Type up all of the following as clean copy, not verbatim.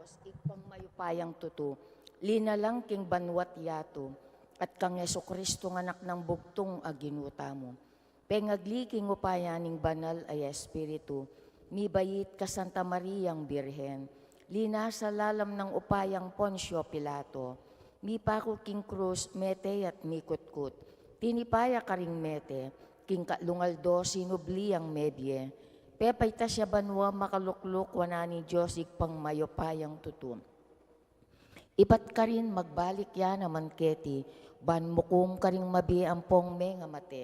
Diyos, ikpang mayupayang tuto, linalang king banwat yato, at kang Yeso Kristo ng anak ng bugtong aginuta mo. Pengagli king upayaning banal ay Espiritu, mi bayit ka Santa Mariang Birhen, lina sa lalam ng upayang Poncio Pilato, mi pako king krus, mete at mikutkut, tinipaya ka ring mete, king kalungaldo sinubli ang medye, pepay ta siya banwa makalukluk wana ni Diyos ikpang mayopayang tutum. Ipat ka rin magbalik ya naman keti, ban mukum ka rin mabi ampong me nga mate.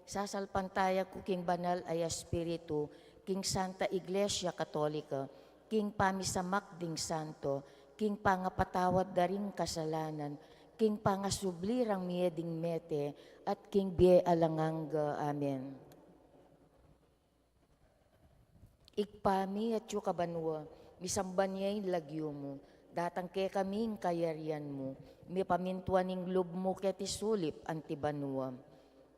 Sasalpantaya ko king banal ay Espiritu, king Santa Iglesia Katolika, king pamisamak ding santo, king pangapatawad daring kasalanan, king pangasublirang mieding mete, at king bie alanganga. Amen. Ikpami at yu kabanwa, misamban niya yung lagyo mo, datang ke kaming kayarian mo, mi pamintuan ning lub mo keti sulip antibanwa.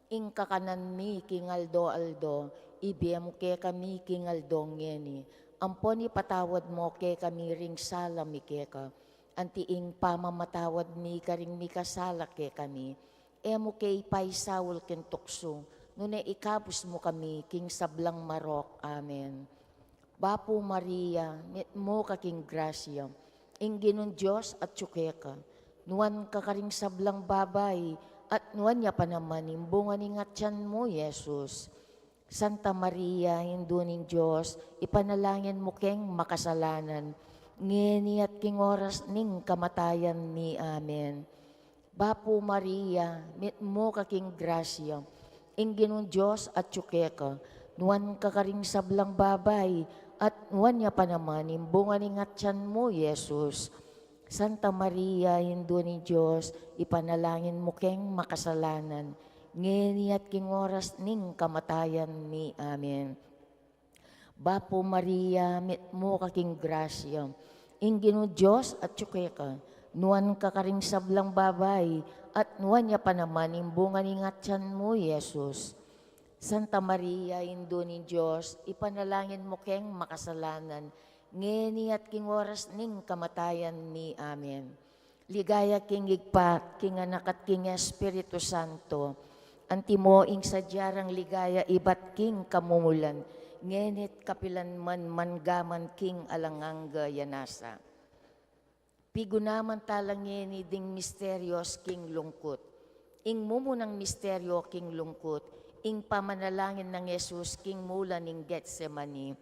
Ing kakanan mi kingaldo-aldo, ibiya mo ke kami kingaldo ngeni, amponi patawad mo ke kami ring sala mi ke ka, antiing pamamatawad mi karing mi kasala ke kami, emo ke ipaisawul ken tukso, nune ikapus mo kami king sablang marok. Amen. Bapo Maria, mit mo kaking grasya, ingginun Diyos at tsukeka, nuan kakaring sablang babay, at nuan niya pa naman imbungan ingatyan mo, Yesus. Santa Maria, hindunin Diyos, ipanalangin mo keng makasalanan, ngeni at king oras ning kamatayan ni. Amen. Bapo Maria, mit mo kaking grasya, ingginun Diyos at tsukeka, nuan kakaring sablang babay, at nuan niya pa naman imbungan ingatyan mo, Yesus. Santa Maria, hindu ni Diyos, ipanalangin mo keng makasalanan, ngeni at king oras ning kamatayan ni. Amen. Bapo Maria, mit mo kaking grasya, inginu Diyos at tsukeka, nuan kakaring sablang babay, at nuan niya pa naman imbungan ingatyan mo, Yesus. Santa Maria, hindu ni Diyos, ipanalangin mo keng makasalanan, ngeni at king oras ning kamatayan ni. Amen. Ligaya king igpat, king anak at king Espiritu Santo, antimo ing sadyarang ligaya ibat king kamumulan, ngenit kapilan man mangaman king alanganga yanasa. Pigunaman talang ngeni ding misterios king lungkot, ing mumunang misteryo king lungkot, ing pamanalangin ng Yesus king mula ning Getsemani,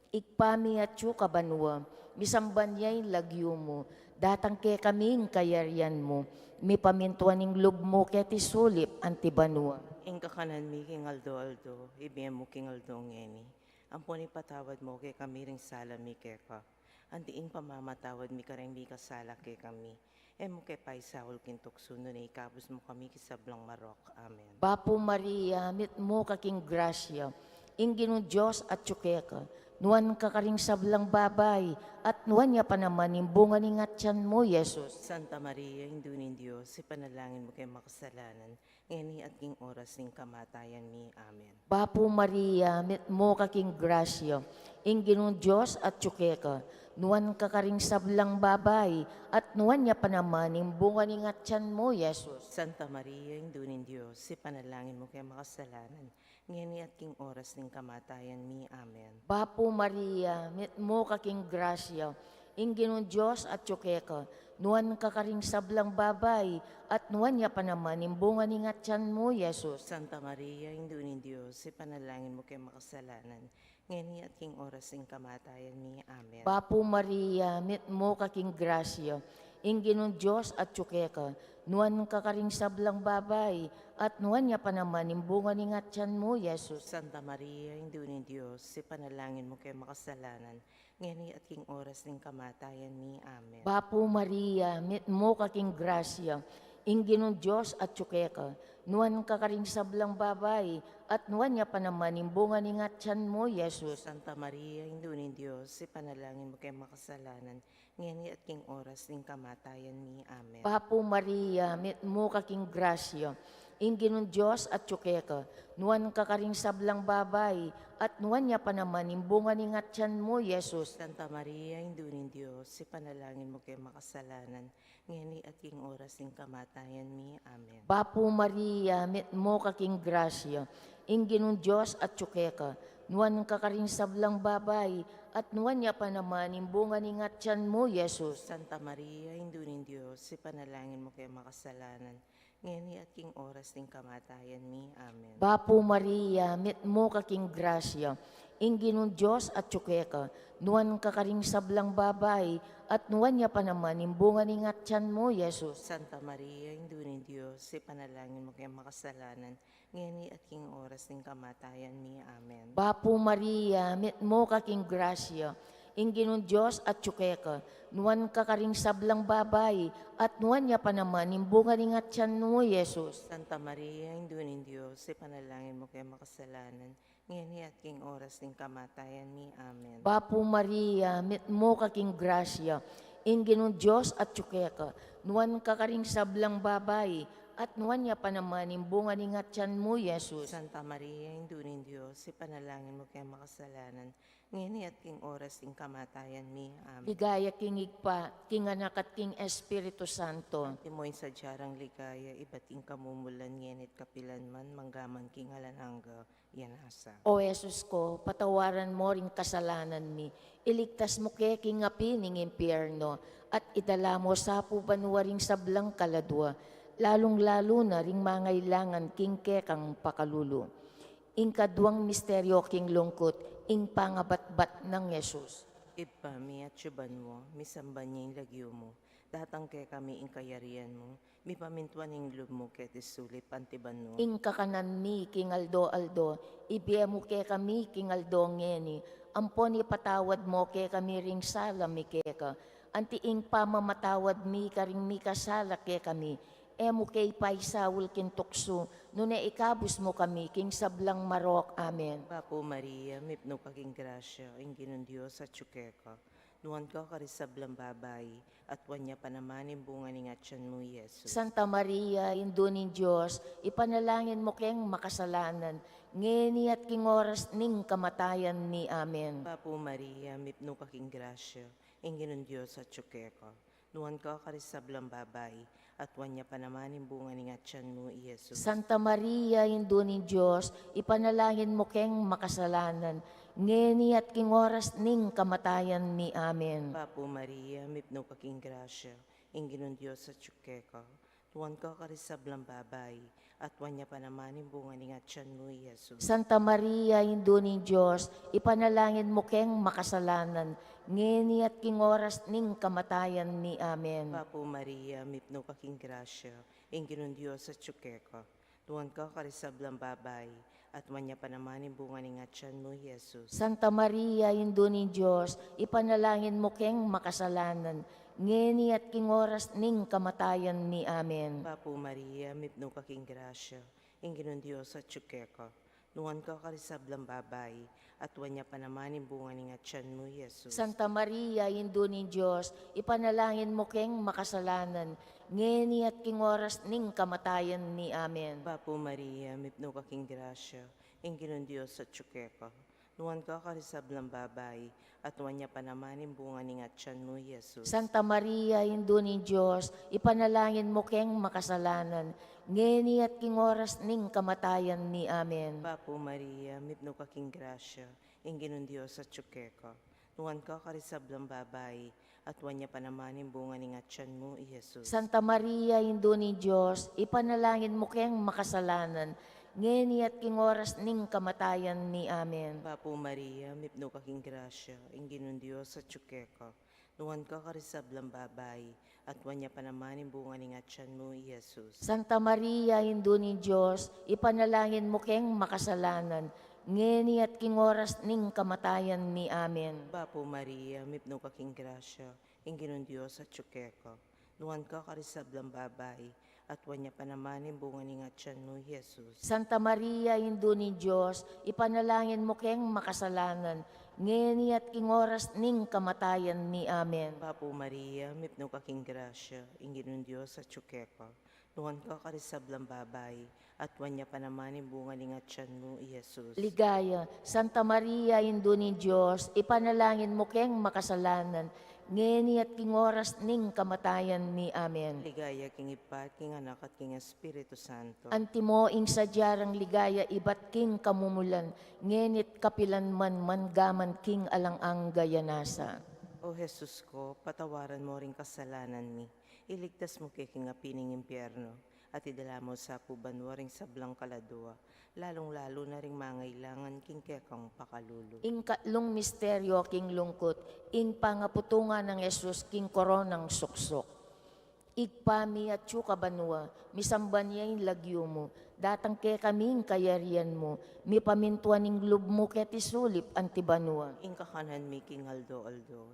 ikpami at yu kabanwa, misamban niya yung lagyo mo, datang ke kaming kayarian mo, mi pamintuan ning lub mo keti sulip antibanwa. Ing kakanan mi kingaldo-aldo, ibiyem mo kingaldo ngeni, amponi patawad mo kay kami ring sala mi keka, andiing pamamatawad mi kareng mi kasala ke kami, emo kay paisawol kintukso nun ay ikabos mo kami kisablang marok. Amen. Bapo Maria, mit mo kaking grasya, ingginun Diyos at tsukeka, nuan kakaring sablang babay, at nuan niya pa naman imbungan ingatyan mo, Yesus. Santa Maria, hindunin Diyos, ipanalangin mo kay makasalanan, ngeni at king oras ning kamatayan mi. Amen. Bapo Maria, mit mo kaking grasya, ingginun Diyos at tsukeka, nuan kakaring sablang babay, at nuan niya pa naman imbungan ingatyan mo, Yesus. Santa Maria, hindunin Diyos, ipanalangin mo kay makasalanan, ngeni at king oras ning kamatayan mi. Amen. Bapo Maria, mit mo kaking grasya, ingginun Diyos at tsukeka, nuan kakaring sablang babay, at nuan niya pa naman imbungan ingatyan mo, Yesus. Santa Maria, hindunin Diyos, ipanalangin mo kay makasalanan, ngeni at king oras ning kamatayan mi. Amen. Bapo Maria, mit mo kaking grasya, ingginun Diyos at tsukeka, nuan kakaring sablang babay, at nuan niya pa naman imbungan ingatyan mo, Yesus. Santa Maria, hindunin Diyos, ipanalangin mo kay makasalanan, ngeni at king oras ning kamatayan mi. Amen. Bapo Maria, mit mo kaking grasya, ingginun Diyos at tsukeka, nuan ka karing sablang babay, at nuan niya pa naman imbunga ni nga tiyan mo, Yesus. Santa Maria, Indunin Diyos, ipanalangin mo kay makasalanan, ngayon at king oras ng kamatayan mi. Amen. Papo Maria, mit mo kaking grasya, ingginun Diyos at tsukeka, nuan ka karing sablang babay, at nuan niya pa naman imbunga ni nga tiyan mo, Yesus. Santa Maria, Indunin Diyos, ipanalangin mo kay makasalanan, ngayon at king oras ng kamatayan mi. Amen. Papo Maria, mit mo kaking grasya, ingginun Diyos at tsukeka, nuan ka karing sablang babay, at nuan niya pa naman imbunga ni nga tiyan mo, Yesus. Santa Maria, Indunin Diyos, ipanalangin mo kay makasalanan, ngayon at king oras ng kamatayan mi. Amen. Papo Maria, mit mo kaking grasya, ingginun Diyos at tsukeka, nuan ka karing sablang babay, at nuan niya pa naman imbunga ni nga tiyan mo, Yesus. Santa Maria, Indunin Diyos, ipanalangin mo kay makasalanan, ngayon at king oras ng kamatayan mi. Amen. Papo Maria, mit mo kaking grasya, ingginun Diyos at tsukeka, nuan ka karing sablang babay, at nuan niya pa naman imbunga ni nga tiyan mo, Yesus. Santa Maria, Indunin Diyos, ipanalangin mo kay makasalanan, ngayon at king oras ng kamatayan mi. Amen. Papo Maria, mit mo kaking grasya, ingginun Diyos at tsukeka, nuan ka karing sablang babay, at nuan niya pa naman imbunga ni nga tiyan mo, Yesus. Santa Maria, Indunin Diyos, ipanalangin mo kay makasalanan, ngayon at king oras ng kamatayan mi. Amen. Ligaya king igpa, king anak at king Espiritu Santo. Timoy sa jarang ligaya, ibating kamumulan, ngayon at kapilan man, manggaman king halanangga, yanasa. O Jesus ko, patawaran mo ring kasalanan mi. Iligtas mo ke king apining impyerno, at idala mo sa pubanwa ring sablang kaladwa, lalong-lalo na ring mangailangan king kekang pakalulu. Ing kadwang misteryo king lungkot, ing pangabatbat ng Jesus. Ipa mi at syuban mo, misamban niya yung lagyo mo, datang kay kami ing kayarian mo, mi pamintuan ing loob mo kay tisulip antiban mo. Ing kakanan mi king aldo, ibiya mo ke kami king aldo ngeni, ampon ipatawad mo ke kami ring sala mi keka, anti ing pamamatawad mi karing mi kasala ke kami, emo kay paisawul kin tukso, nuna ikabus mo kami king sablang marok. Amen. Papo Maria, mipno kaking grasya, ing ginon Diyos at syukeka, nuwan ka karisablang babay, at wanya pa naman yung bunga ni ngatyan mo, Yesus. Santa Maria, indunin Diyos, ipanalangin mo keng makasalanan, ngeni at king oras ning kamatayan ni. Amen. Papo Maria, mipno kaking grasya, ing ginon Diyos at syukeka, nuwan ka karisablang babay, at wanya pa naman yung bunga ni ngatyan mo, Yesus. Santa Maria, indunin Diyos, ipanalangin mo keng makasalanan, ngeni at king oras ning kamatayan ni. Amen. Papo Maria, mipno kaking grasya, ing ginon Diyos at syukeka, nuwan ka karisablang babay, at wanya pa naman yung bunga ni ngatyan mo, Yesus. Santa Maria, indunin Diyos, ipanalangin mo keng makasalanan, ngeni at king oras ning kamatayan ni. Amen. Papo Maria, mipno kaking grasya, ing ginon Diyos at syukeka, nuwan ka karisablang babay, at wanya pa naman yung bunga ni ngatyan mo, Yesus. Santa Maria, indunin Diyos, ipanalangin mo keng makasalanan, ngeni at king oras ning kamatayan ni. Amen. Papo Maria, mipno kaking grasya, ing ginon Diyos at syukeka, nuwan ka karisablang babay, at wanya pa naman yung bunga ni ngatyan mo, Yesus. Santa Maria, indunin Diyos, ipanalangin mo keng makasalanan, ngeni at king oras ning kamatayan ni. Amen. Papo Maria, mipno kaking grasya, ing ginon Diyos at syukeka, nuwan ka karisablang babay, at wanya pa naman yung bunga ni ngatyan mo, Yesus. Santa Maria, indunin Diyos, ipanalangin mo keng makasalanan, ngeni at king oras ning kamatayan ni. Amen. Papo Maria, mipno kaking grasya, ing ginon Diyos at syukeka, nuwan ka karisablang babay, at wanya pa naman yung bunga ni ngatyan mo, Yesus. Santa Maria, indunin Diyos, ipanalangin mo keng makasalanan, ngeni at king oras ning kamatayan ni. Amen. Papo Maria, mipno kaking grasya, ing ginon Diyos at syukeka, nuwan ka karisablang babay, at wanya pa naman yung bunga ni ngatyan mo, Yesus. Santa Maria, indunin Diyos, ipanalangin mo keng makasalanan, ngeni at king oras ning kamatayan ni. Amen. Papo Maria, mipno kaking grasya, ing ginon Diyos at syukeka, nuwan ka karisablang babay, at wanya pa naman yung bunga ni nga tiyan mo, Jesus. Santa Maria, Indo ni Diyos, ipanalangin mo keng makasalanan, ngeni at king oras ning kamatayan mi. Amen. Papo Maria, mipno kaking grasya, ingin ng Diyos at tsukeka. Nuhan ka karisablang babay, at wanya pa naman yung bunga ni nga tiyan mo, Jesus. Ligaya, Santa Maria, Indo ni Diyos, ipanalangin mo keng makasalanan, ngeni at king oras ning kamatayan mi. Amen. Ligaya king ipat, king anak at king Espiritu Santo. Antimo ing sadyarang ligaya, ibat king kamumulan, ngenit kapilan man mangaman king alang-ang gayanasa. O Jesus ko, patawaran mo rin kasalanan mi. Iligtas mo kay king apining impyerno, at idala mo sa pubanwa ring sablang kaladwa, lalong-lalo na ring mangailangan king kekang pakalulu. Ing katlong misteryo king lungkot, ing pangaputungan ng Yesus king koronang suksok. Igpami at kabanwa, misamban niya yung lagyo mo, datang ke kaming kayarian mo, mi pamintuan ning lub mo ket isulip antibanwa. Ing kakanan mi king aldo,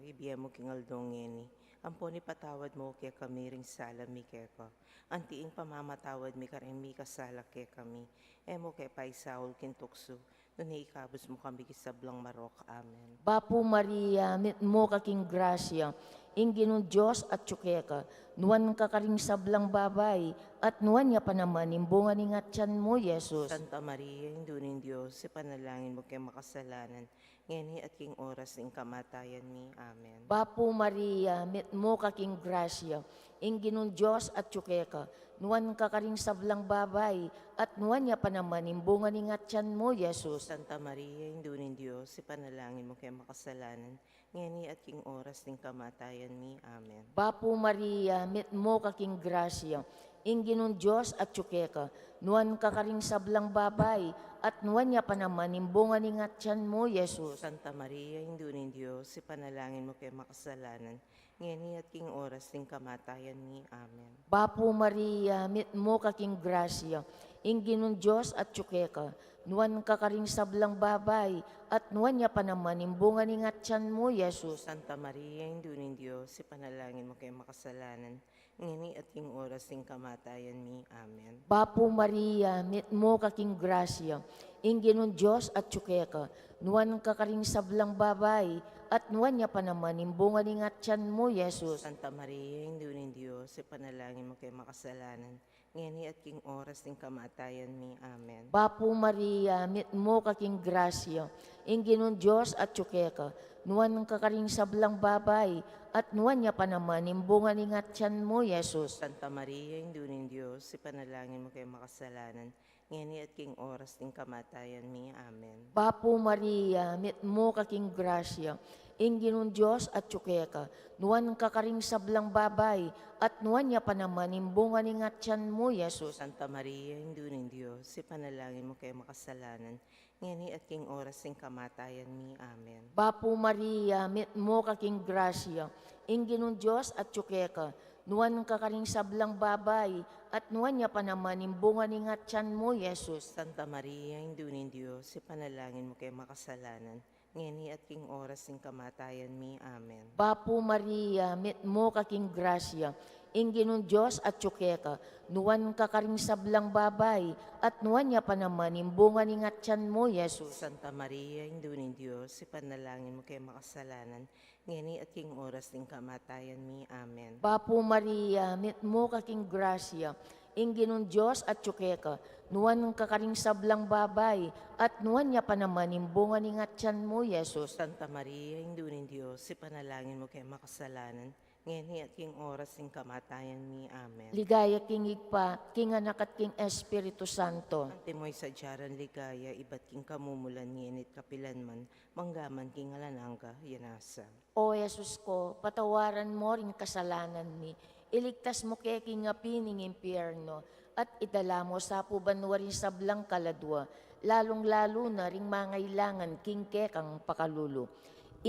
ibiya mo king aldo ngeni. Amponi patawad mo kaya kami ring sala mi keka. Antiing pamamatawad mi karing mi kasala kaya kami. Emo kaya paisaul kin tukso. Nung ikabos mo kami kisablang marok. Amen. Bapo Maria, mit mo kaking grasya, ingginong Diyos at tsukeka, nuwan ka karing sablang babay, at nuwan niya pa naman, imbunga ni nga tiyan mo, Yesus. Santa Maria, Indunin Diyos, ipanalangin mo kay makasalanan, ngeni at king oras ng kamatayan ni. Amen. Bapo Maria, mit mo kaking grasya, ingginong Diyos at tsukeka, nuwan ka karing sablang babay, at nuwan niya pa naman, imbunga ni nga tiyan mo, Yesus. Santa Maria, Indunin Diyos, ipanalangin mo kay makasalanan, ngeni at king oras ng kamatayan ni. Amen. Bapo Maria, mit mo kaking grasya, ingginong Diyos at tsukeka, nuwan ka karing sablang babay, at nuwan niya pa naman, imbunga ni nga tiyan mo, Yesus. Santa Maria, Indunin Diyos, ipanalangin mo kay makasalanan, ngeni at king oras ng kamatayan ni. Amen. Bapo Maria, mit mo kaking grasya, ingginong Diyos at tsukeka, nuwan ka karing sablang babay, at nuwan niya pa naman, imbunga ni nga tiyan mo, Yesus. Santa Maria, Indunin Diyos, ipanalangin mo kay makasalanan, ngeni at king oras ng kamatayan ni. Amen. Bapo Maria, mit mo kaking grasya, ingginong Diyos at tsukeka, nuwan ka karing sablang babay, at nuwan niya pa naman, imbunga ni nga tiyan mo, Yesus. Santa Maria, Indunin Diyos, ipanalangin mo kay makasalanan, ngeni at king oras ng kamatayan ni. Amen. Bapo Maria, mit mo kaking grasya, ingginong Diyos at tsukeka, nuwan ka karing sablang babay, at nuwan niya pa naman, imbunga ni nga tiyan mo, Yesus. Santa Maria, Indunin Diyos, ipanalangin mo kay makasalanan, ngeni at king oras ng kamatayan ni. Amen. Bapo Maria, mit mo kaking grasya, ingginong Diyos at tsukeka, nuwan ka karing sablang babay, at nuwan niya pa naman, imbunga ni nga tiyan mo, Yesus. Santa Maria, Indunin Diyos, ipanalangin mo kay makasalanan, ngeni at king oras ng kamatayan ni. Amen. Bapo Maria, mit mo kaking grasya, ingginong Diyos at tsukeka, nuwan ka karing sablang babay, at nuwan niya pa naman, imbunga ni nga tiyan mo, Yesus. Santa Maria, Indunin Diyos, ipanalangin mo kay makasalanan, ngeni at king oras ng kamatayan ni. Amen. Bapo Maria, mit mo kaking grasya, ingginong Diyos at tsukeka, nuwan ka karing sablang babay, at nuwan niya pa naman, imbunga ni nga tiyan mo, Yesus. Santa Maria, Indunin Diyos, ipanalangin mo kay makasalanan, ngeni at king oras ng kamatayan ni. Amen. Bapo Maria, mit mo kaking grasya, ingginong Diyos at tsukeka, nuwan ka karing sablang babay, at nuwan niya pa naman, imbunga ni nga tiyan mo, Yesus. Santa Maria, Indunin Diyos, ipanalangin mo kay makasalanan, ngeni at king oras ng kamatayan ni. Amen. Ligaya king igpa, king anak at king Espiritu Santo. Antimoy sa jaran ligaya, ibat king kamumulan, ngenit kapilan man, manggaman king alanangga, yanasa. O Yesus ko, patawaran mo rin kasalanan mi, iligtas mo kay king apining impyerno, at idala mo sa pubanwa rin sablang kaladwa, lalong-lalo na ring mangailangan king kekang pakalulu.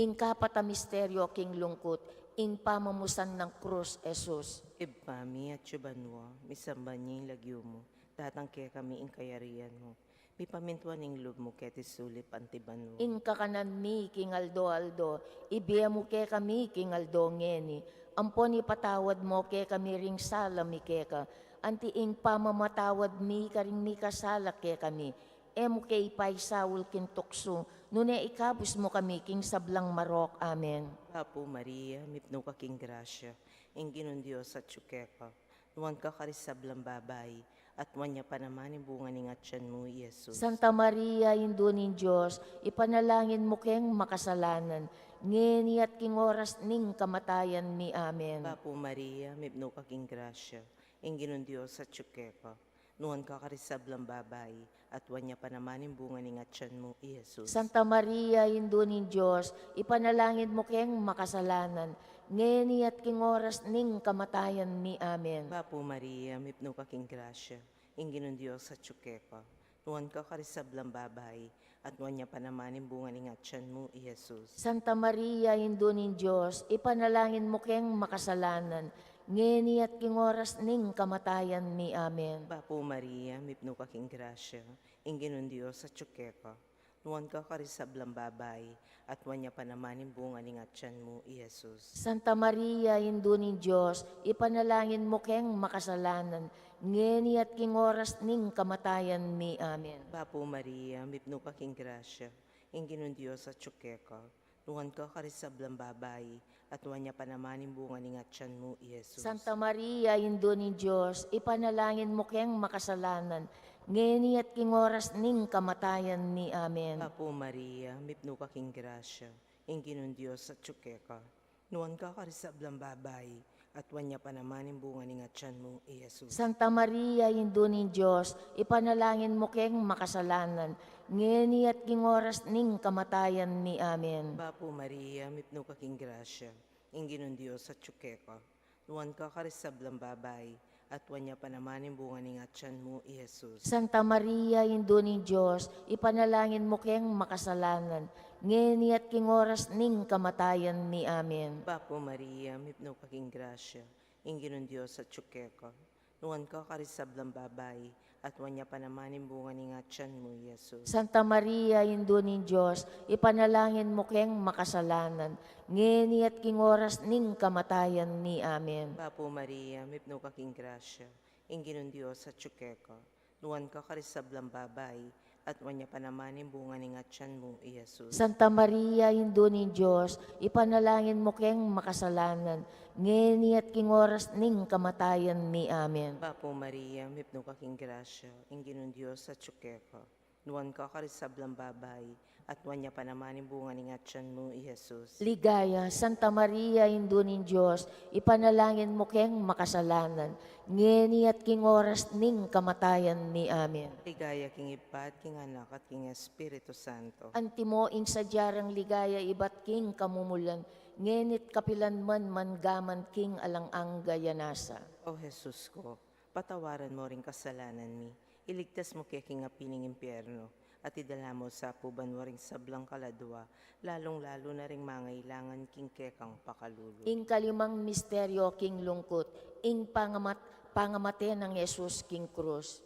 In kapata misteryo king lungkot, in pamamusan ng krus, Jesus. Ibpami at subanwa, misamba niya yung lagyo mo, tatangke kami ing kayarian mo. May pamintuan ing loob mo ket isulip antiban mo. In kakanan mi king aldo, ibiya mo ke kami king aldo ngeni. Ampon ipatawad mo ke kami ring sala mi keka. antiing pamamatawad mi karing mi kasala ke kami. Emo kay paisawul kin tukso, nune ikabus mo kami king sablang marok. Amen. Apo Maria, mipno ka king grasya, ingginon Diyos at tsukeka. Nuwan ka karisablang babay, at wanya pa naman yung bunga ni ngatyan mo, Yesus. Santa Maria, Indunin Diyos, ipanalangin mo keng makasalanan, ngeni at king oras ning kamatayan mi. Amen. Apo Maria, mipno ka king grasya, ingginon Diyos at tsukeka. Nuwan ka karisablang babay, at wanya pa naman yung bunga ni ngatyan mo, Yesus. Santa Maria, Indunin Diyos, ipanalangin mo keng makasalanan, ngeni at king oras ning kamatayan mi. Amen. Apo Maria, mipno ka king grasya, ingginon Diyos at tsukeka. Nuwan ka karisablang babay, at wanya pa naman yung bunga ni ngatyan mo, Yesus. Santa Maria, Indunin Diyos, ipanalangin mo keng makasalanan, ngeni at king oras ning kamatayan mi. Amen. Apo Maria, mipno ka king grasya, ingginon Diyos at tsukeka. Nuwan ka karisablang babay, at wanya pa naman yung bunga ni ngatyan mo, Yesus. Santa Maria, Indunin Diyos, ipanalangin mo keng makasalanan, ngeni at king oras ning kamatayan mi. Amen. Apo Maria, mipno ka king grasya, ingginon Diyos at tsukeka. Nuwan ka karisablang babay, at wanya pa naman yung bunga ni ngatyan mo, Yesus. Santa Maria, Indunin Diyos, ipanalangin mo keng makasalanan, ngeni at king oras ning kamatayan mi. Amen. Apo Maria, mipno ka king grasya, ingginon Diyos at tsukeka. Nuwan ka karisablang babay, at wanya pa naman yung bunga ni ngatyan mo, Yesus. Santa Maria, Indunin Diyos, ipanalangin mo keng makasalanan, ngeni at king oras ning kamatayan mi. Amen. Apo Maria, mipno ka king grasya, ingginon Diyos at tsukeka. Nuwan ka karisablang babay, at wanya pa naman yung bunga ni ngatyan mo, Yesus. Santa Maria, Indunin Diyos, ipanalangin mo keng makasalanan, ngeni at king oras ning kamatayan mi. Amen. Apo Maria, mipno ka king grasya, ingginon Diyos at tsukeka. Nuwan ka karisablang babay, at wanya pa naman yung bunga ni ngatyan mo, Yesus. Santa Maria, Indunin Diyos, ipanalangin mo keng makasalanan, ngeni at king oras ning kamatayan mi. Amen. Apo Maria, mipno ka king grasya, ingginon Diyos at tsukeka. Nuwan ka karisablang babay, at wanya pa naman yung bunga ni ngatyan mo, Yesus. Santa Maria, Indunin Diyos, ipanalangin mo keng makasalanan, ngeni at king oras ning kamatayan mi. Amen. Apo Maria, mipno ka king grasya, ingginon Diyos at tsukeka. Nuwan ka karisablang babay, at wanya pa naman yung bunga ni ngatyan mo, Yesus. Ligaya, Santa Maria, Indunin Diyos, ipanalangin mo keng makasalanan, ngeni at king oras ning kamatayan mi. Amen. Ligaya king Ipat, king Anak, at king Espiritu Santo. Antimo ing sadyarang ligaya ibat king kamumulan, ngenit kapilan man mangaman king alang-ang gayanasa. O Jesus ko, patawaran mo rin kasalanan mi. Iligtas mo kay king apining impyerno, at idala mo sa puban mo ring sablang kaladwa, lalong-lalo na ring mangailangan king kekang pakalulu. Ing kalimang misteryo king lungkot, ing pangamate ng Yesus king krus.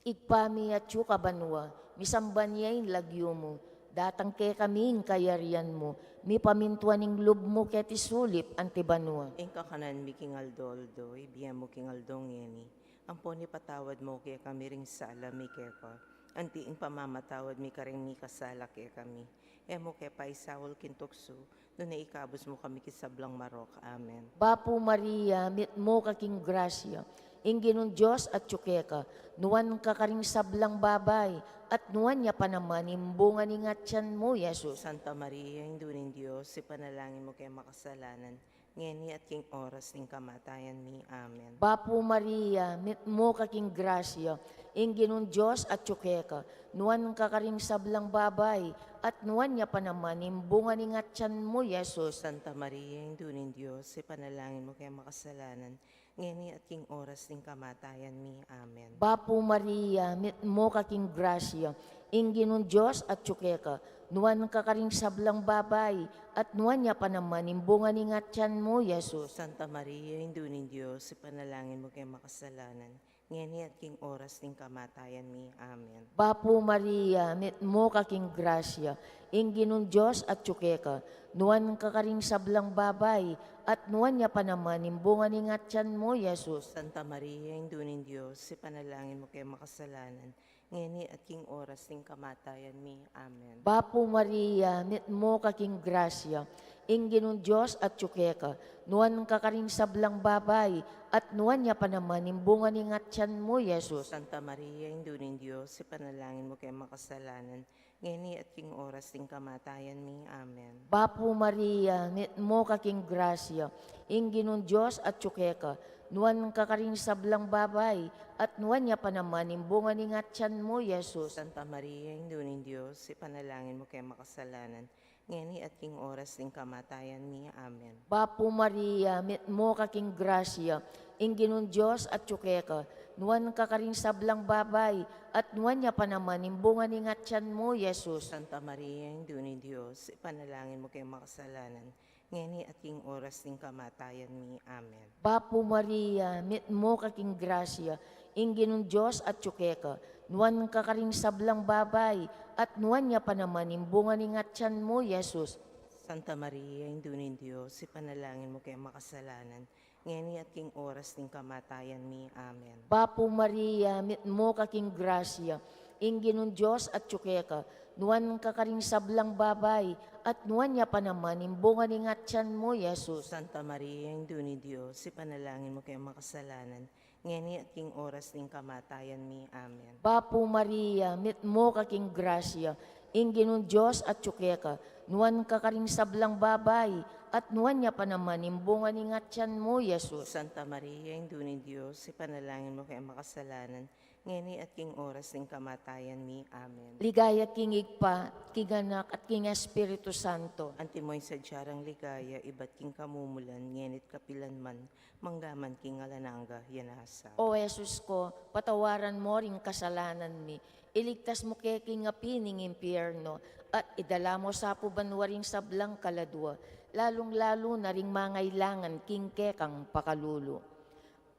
Igpami at kabanwa, misamban niya yung lagyo mo, datang ke kaming kayarian mo, mi pamintuan ning lub mo ket isulip antibanwa. Ing kakanan mi king aldoldo, ibiyan mo king aldong ngeni. Amponi patawad mo kaya kami ring sala mi keka. Antiin pamamatawad mi karing mi kasala kaya kami. Emo kaya paisawol kintukso, no naikabos mo kami kisablang marok. Amen. Bapo Maria, mit mo kaking grasya, ingginon Diyos at tsukeka, nuwan ka karing sablang babay, at nuwan niya pa naman imbunga ni ngatyan mo, Yesus. Santa Maria, Indunin Diyos, ipanalangin mo kaya makasalanan, ngeni at king oras ng kamatayan mi. Amen. Bapo Maria, mit mo kaking grasya, ingginon Diyos at tsukeka, nuwan ka karing sablang babay, at nuwan niya pa naman imbunga ni ngatyan mo, Yesus. Santa Maria, Indunin Diyos, ipanalangin mo kaya makasalanan, ngeni at king oras ng kamatayan mi. Amen. Bapo Maria, mit mo kaking grasya, ingginon Diyos at tsukeka, nuwan ka karing sablang babay, at nuwan niya pa naman imbunga ni ngatyan mo, Yesus. Santa Maria, Indunin Diyos, ipanalangin mo kaya makasalanan, ngeni at king oras ning kamatayan mi. Amen. Bapo Maria, met mo kaking grasya, ingginun Diyos at tsukeka, nuan kakaring sablang babay, at nuan niya pa naman, imbungan ni ngatyan mo, Yesus. Santa Maria, indunin Diyos, si panalangin mo kayo makasalanan, ngeni at king oras ning kamatayan mi. Amen. Bapo Maria, met mo kaking grasya, ingginun Diyos at tsukeka, nuan kakaring sablang babay, at nuan niya pa naman, imbungan ni ngatyan mo, Yesus. Santa Maria, indunin Diyos, si panalangin mo kayo makasalanan, ngeni at king oras ning kamatayan mi. Amen. Bapo Maria, met mo kaking grasya, ingginun Diyos at tsukeka, nuan kakaring sablang babay, at nuan niya pa naman, imbungan ni ngatyan mo, Yesus. Santa Maria, indunin Diyos, si panalangin mo kayo makasalanan, ngeni at king oras ning kamatayan mi. Amen. Bapo Maria, met mo kaking grasya, ingginun Diyos at tsukeka, nuan kakaring sablang babay, at nuan niya pa naman, imbungan ni ngatyan mo, Yesus. Santa Maria, indunin Diyos, ipanalangin mo kayo makasalanan, ngeni at king oras ning kamatayan mi. Amen. Bapo Maria, met mo kaking grasya, ingginun Diyos at tsukeka, nuan kakaring sablang babay, at nuan niya pa naman, imbungan ni ngatyan mo, Yesus. Santa Maria, indunin Diyos, ipanalangin mo kayo makasalanan, ngeni at king oras ning kamatayan mi. Amen. Bapo Maria, met mo kaking grasya, ingginun Diyos at tsukeka, nuan kakaring sablang babay, at nuan niya pa naman, imbungan ni ngatyan mo, Yesus. Santa Maria, indunin Diyos, ipanalangin mo kayo makasalanan, ngeni at king oras ning kamatayan mi. Amen. Bapo Maria, met mo kaking grasya, ingginun Diyos at tsukeka, nuan kakaring sablang babay, at nuan niya pa naman, imbungan ni ngatyan mo, Yesus. Santa Maria, indunin Diyos, ipanalangin mo kayo makasalanan, ngeni at king oras ning kamatayan mi. Amen. Ligaya kingig pa, kinganak at king Espiritu Santo. Antimoy sa diyarang ligaya, iba't king kamumulan, ngenit kapilan man, manggaman king alananga, yanasa. O Jesus ko, patawaran mo ring kasalanan mi. Iligtas mo kay king apining impyerno, at idala mo sa pubanwa ring sablang kaladwa, lalong-lalo na ring mangailangan king kekang pakalulo.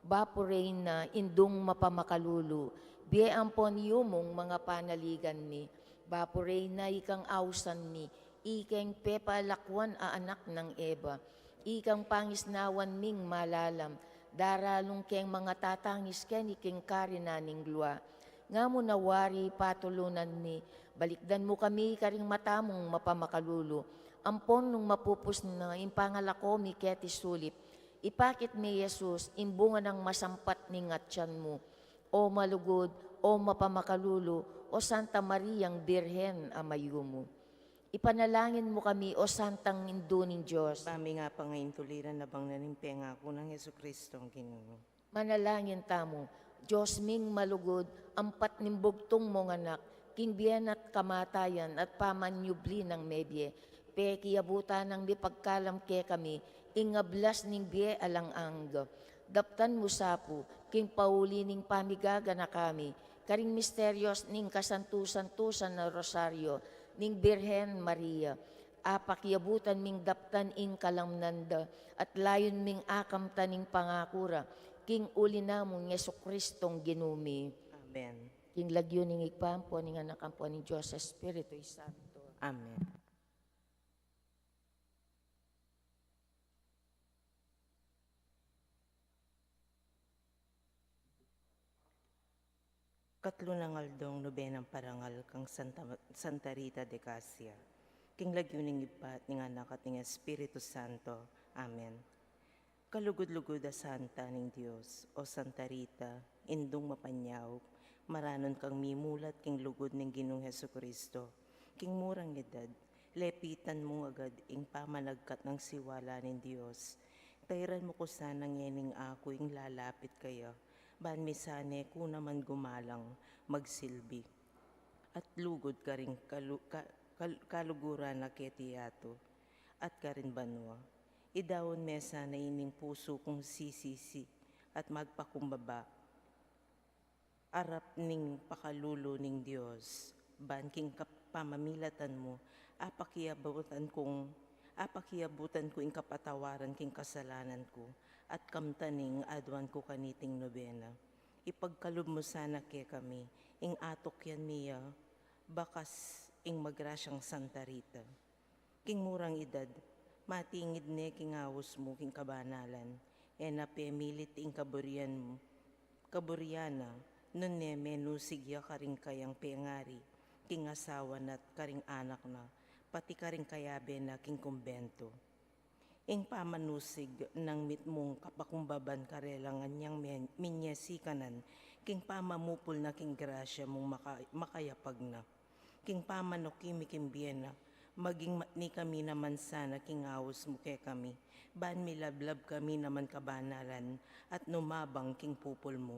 Bapo na indung mapamakalulu, biye ampon yumong mga panaligan mi. Bapo na ikang ausan mi, ikang pepalakwan a anak ng Eva. Ikang pangisnawan ming malalam, daralong keng mga tatangis ken iking karinaning luwa. Nga mo nawari patulunan mi, balikdan mo kami karing matamong mapamakalulu. Ampon nung mapupus na impangalako mi keti sulip, ipakit mi Jesus, imbunga ng masampat ni ngatyan mo. O malugod, o mapamakalulu, o Santa Mariang Birhen amayo mo. Ipanalangin mo kami, o Santang Induning Diyos. Kami nga pa ngayon tuliran na bang nanimpenga ko ng Yesu Kristo ang Ginoo. Manalangin tamo, Diyos ming malugod, ampat nimbugtong mong anak, kingbiyan at kamatayan at pamanyubli ng mebye. Pekiabutan ng mipagkalam ke kami, ingablas ning biye alang angga. Daptan mo sapo, king pauli ning pamigaga na kami, karing misteryos ning kasantusan-tusan na rosaryo, ning Birhen Maria. Apakiabutan ming daptan ing kalamnanda, at layon ming akam taning pangakura, king uli namong Yesu Kristong ginumi. Amen. King lagyo ning igpampo, ning anakampo ning Diyos Espiritu Santo. Amen. Katlo ng aldong nobenang parangal kang Santa Rita de Casia. King lagyuning ipat ng anak at ng Espiritu Santo. Amen. Kalugod-lugod a Santa ning Dios, o Santa Rita, indung mapanyaw, maranon kang mimulat king lugod ng Ginoong Hesus Kristo. King murang edad, lepitan mo agad ing pamanagkat ng siwala ning Dios. Tayran mo ko sanang yening ako ing lalapit kayo. Ban misane ko naman gumalang magsilbi. At lugod ka rin kaluguran na ketiyato. At ka rin banwa. Idawon mesa na ining puso kong sisisi at magpakumbaba. Arap ning pakalulo ning Diyos. Ban king pamamilatan mo, apakiabutan ko ing kapatawaran king kasalanan ko, at kamtaning adwan ko kaniting nobena. ipagkalob mo sana ke kami, ing atok yan miya, bakas ing magrasyang Santa Rita. King murang edad, matingid ne king awos mo king kabanalan, e napemilit ing kaburian mo, kaburiana, nun ne menusigya karing kayang pengari, king asawa na't karing anak na, pati karing kayabe na king kumbento. Ing pamanusig ng mitmong kapakumbaban karelangan niyang minyasikanan, king pamamupol na king grasya mong makayapag na. King pamanokimi king biyena, maging matni kami naman sana king awos mo kay kami, ban milablab kami naman kabanalan, at numabang king pupol mo.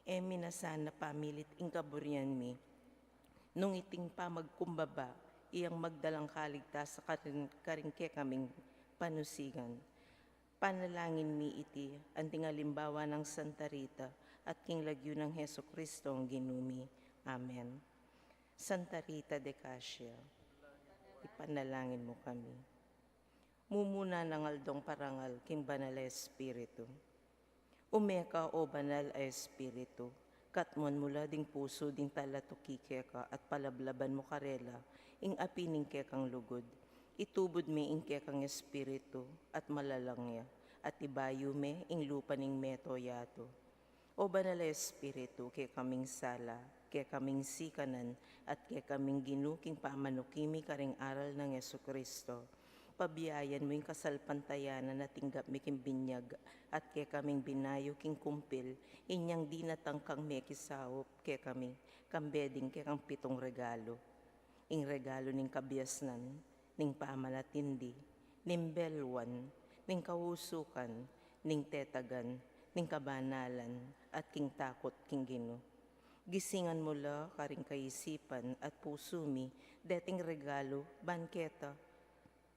E minasana pamilit ing kaburian mi, nung iting pa magkumbaba, iyang magdalang kaligtas sa karingke kaming panusigan. Panalangin mi iti, ang tingalimbawa ng Santa Rita, at king lagyo ng Heso Kristo ang ginumi. Amen. Santa Rita de Cassia, ipanalangin mo kami. Mumuna ng aldong parangal, king banal na Espiritu. Umeka o banal a Espiritu, katmon mula ding puso ding talatukike ka at palablaban mo karela, ing apining kekang lugod. Itubod me ing kekang Espiritu at malalangya, at ibayo me ing lupa ning meto yato. O banal na Espiritu, ke kaming sala, ke kaming sikanan, at ke kaming ginuking pamanukimi karing aral ng Yesu Kristo. Pabiyayan mo yung kasalpantayanan na tinggap mi king binyag, at ke kaming binayo king kumpil, inyang di natangkang me kisawop, ke kami, kambeding ke kang pitong regalo. Ing regalo ning kabiasnan, ning pamanatindi, ning belwan, ning kahusukan, ning tetagan, ning kabanalan, at king takot king Gino. Gisingan mo la karing kaisipan at puso mi, dating regalo, banketa.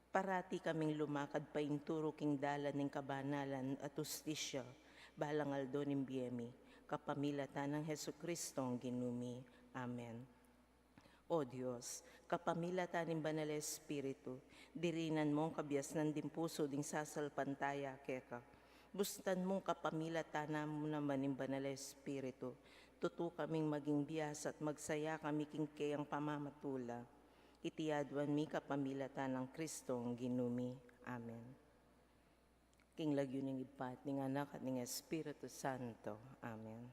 Parati kaming lumakad pa inturo king dalan ng kabanalan at ustisya, balangal do ng biyemi, kapamilatan ng Heso Kristo ang ginumi. Amen. O Diyos, kapamilatan ng Banal na Espiritu, dirinan mong kabiasnan din puso ding sasalpantaya keka. Bustan mong kapamilatan mo naman ng Banal na Espiritu, tuto kaming maging biyas at magsaya kami king kayang pamamatula. Itiadwan mi kapamilatan ng Kristo ang ginumi. Amen. King lagyo ng ipat, ng anak at ng Espiritu Santo. Amen.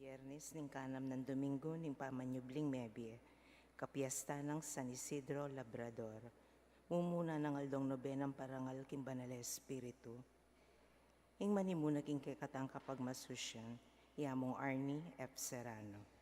Biyernes ning kanam ng Domingo ning pamanyubling Mebie, kapiesta ng San Isidro Labrador. Mumuna ng aldong nobenang parangal king Banal Espiritu. Ing manimuna king kekatang kapag masusyan, yamong Arnie F. Serrano.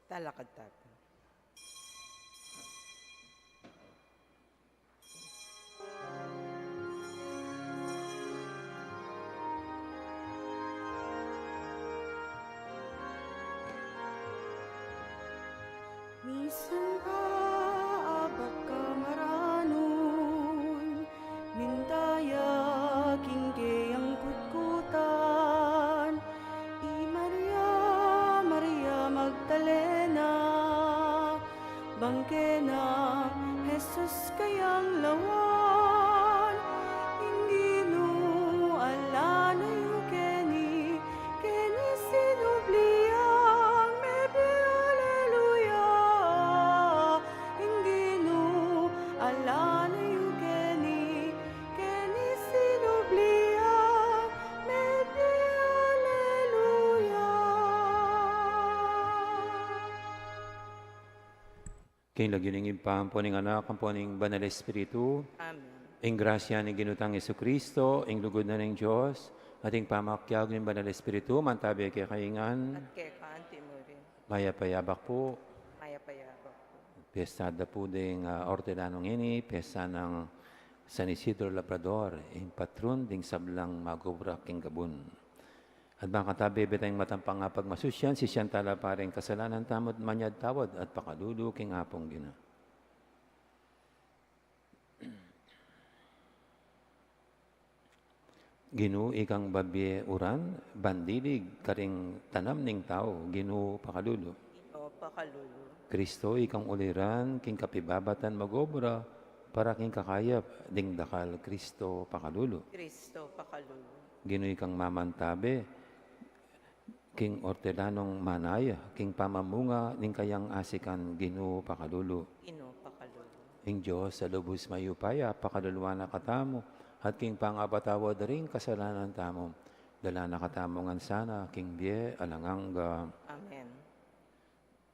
Talakad tapo. Minsan ba abak ka maranon, mintaya kingge ang kutkutan, I Maria, Maria Magdalena, bangke na Jesus kayang lawan, ingino ala na yu keni sinubliang maybe hallelujah, ingino ala na yu keni sinubliang maybe hallelujah. King lagyan ng impampo ng anak, ang po ng Banal Espiritu, Amen. ang grasya ng ginutang Jesucristo, ang lugod na ng Diyos, ating pamakyag ng Banal Espiritu, mantabi kay kaingan, At kay kaanti mo rin. mayapayabak po, Mayapayabak po. piyestada po ding ortelanong ini, piyesta ng San Isidro Labrador, ang patron ding sablang magubra king gabun. At mga katabi, betayng matampang nga pagmasusyan, si siyang tala pareng kasalanan tamod manyad tawad at pakadudu king apong gina. Ginu ikang babye uran, bandilig, karing tanam ning tao, ginu pakadudu. O pakalulu. Kristo ikang uliran, king kapibabatan magobra, para king kakayap, ding dakal Kristo pakadudu. Kristo pakalulu. Ginu ikang mamantabe, king ortelanong manaya, king pamamunga, ning kayang asikan, ginu pakadudu. Ino pakalulu. Ing Diyos sa lubos mayupaya, pakadulwa na katamo, at king pangapatawad ring kasalanan tamo. Dala na katamongan sana, king biye, alanganga, Amen.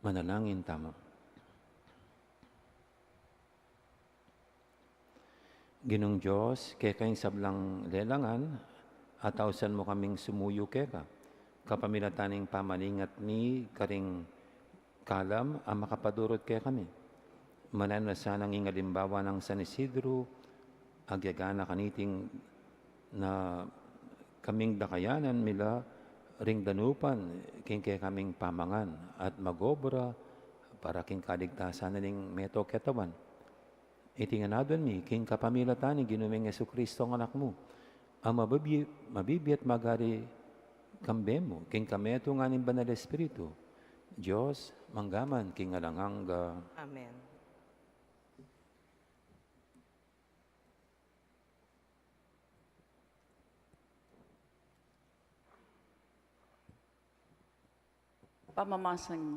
manalangin tamo. Ginong Diyos, kaya kayong sablang lelangan, at tausan mo kaming sumuyo keka. Kapamilataning pamalingat ni karing kalam, ang makapadurot kaya kami. Manan na sanang ingalimbawa ng San Isidro, agyagana kaniting na kaming dakayanan mila ring danupan, king kaya kaming pamangan at magobra para king kaligtasan na ning meto ketawan. Itinganadon mi, king kapamilatan ni ginuming Jesucristo ang anak mo, ang mabibiyat magari kambe mo, king kameto nga ning Banal Espiritu. Diyos, manggaman, king alanganga. Amen. Pamamasang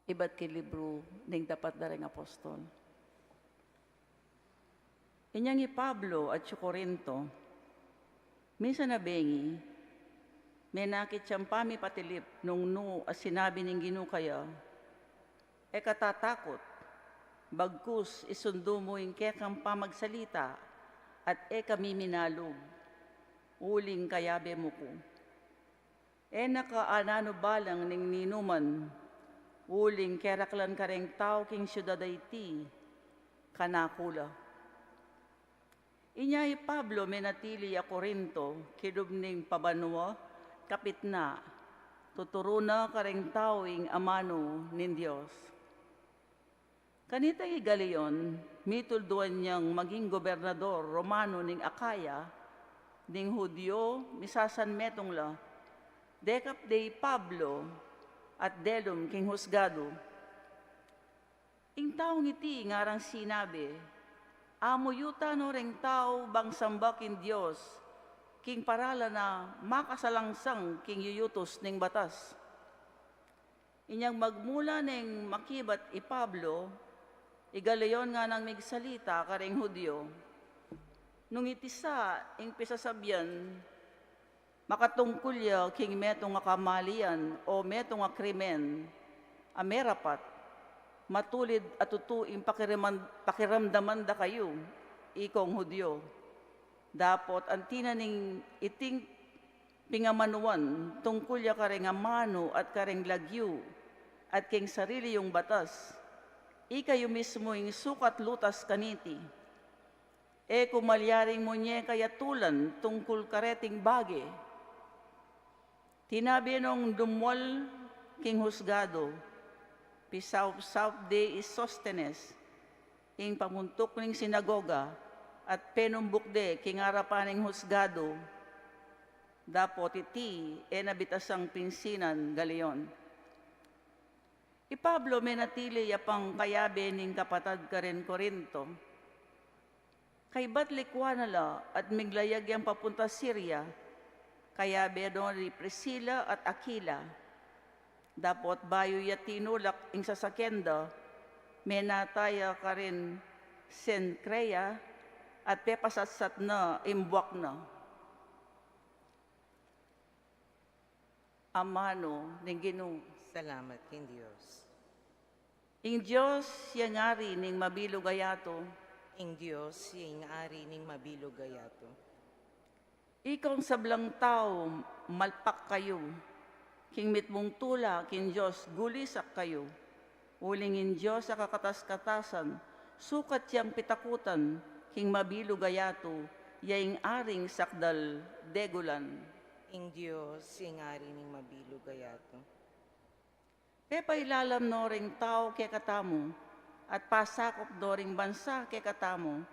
iba't ki libro ning dapat daring apostol. Inyang Pablo at si Corinto, minsan nabengi, may nakit siyang pamipatilip nung as sinabi ning Ginu kaya, katatakot, bagkus isundo mo yung kekang pamagsalita at kami minalog, uling kayabe mo ko. Nakaanano balang ning ninuman, uling keraklan kareng tao king syudad iti, kanakula. Inyay Pablo menatili a Corinto, kidubning pabanwa, kapit na, tuturuna kareng tawing amano nin Diyos. Kanita Galion, mitulduan niyang maging gobernador Romano ning Akaya, ning Hudyo, misasan metong la, dekap day Pablo at delum king husgado. Ing taong iti ngarang sinabi, amo yuta no reng tao bang sambakin Diyos, king parala na makasalangsang king yuyutos ning batas. Inyang magmula ning makibat Pablo, igalayon nga nang migsalita kareng Hudyo. Nung itisa ing pisasabyan, makatungkulya king metong nga kamalian o metong nga krimen, amerapat, matulid at tutuing pakiramdaman da kayo, ikong Hudyo. Dapot ang tinaning iting pingamanuan, tungkulya kareng amano at kareng lagyo, at king sarili yung batas. Ikayo mismo yung sukat lutas kaniti. E kumalyaring mo niya kaya tulan tungkol kareting bage. Tinabi nung dumwal king husgado, pisaw de Sostenes, ing pamuntok ning sinagoga, at penumbuk de king harapaning husgado, dapot iti e nabitasang pinsinan galeon. I Pablo menatili yapang kayabe ning kapatad karen Korinto, kay ba't likwanala at miglayag yang papunta Syria, kaya bedon ni Priscilla at Aquila. Dapot bayo ya tinulak ing sasakenda, menataya ka rin Sencrea at pepasatsat na imbuak na. Amano ning Ginoo. Salamat king Diyos. Ing Diyos yang ari ning mabilog ayato, Ing Diyos, yung ari ning mabilog gayato. ikaw sablang tao, malpak kayo. King mitmong tula, king Diyos, gulisak kayo. Ulingin Diyos sa kakatas-katasan, sukat siyang pitakutan, king mabilo gayato, yaing aring sakdal degulan. Ing Diyos, yung ari ning mabilog gayato. Pepay lalam no ring tao ke katamo, at pasakop do ring bansa ke katamo,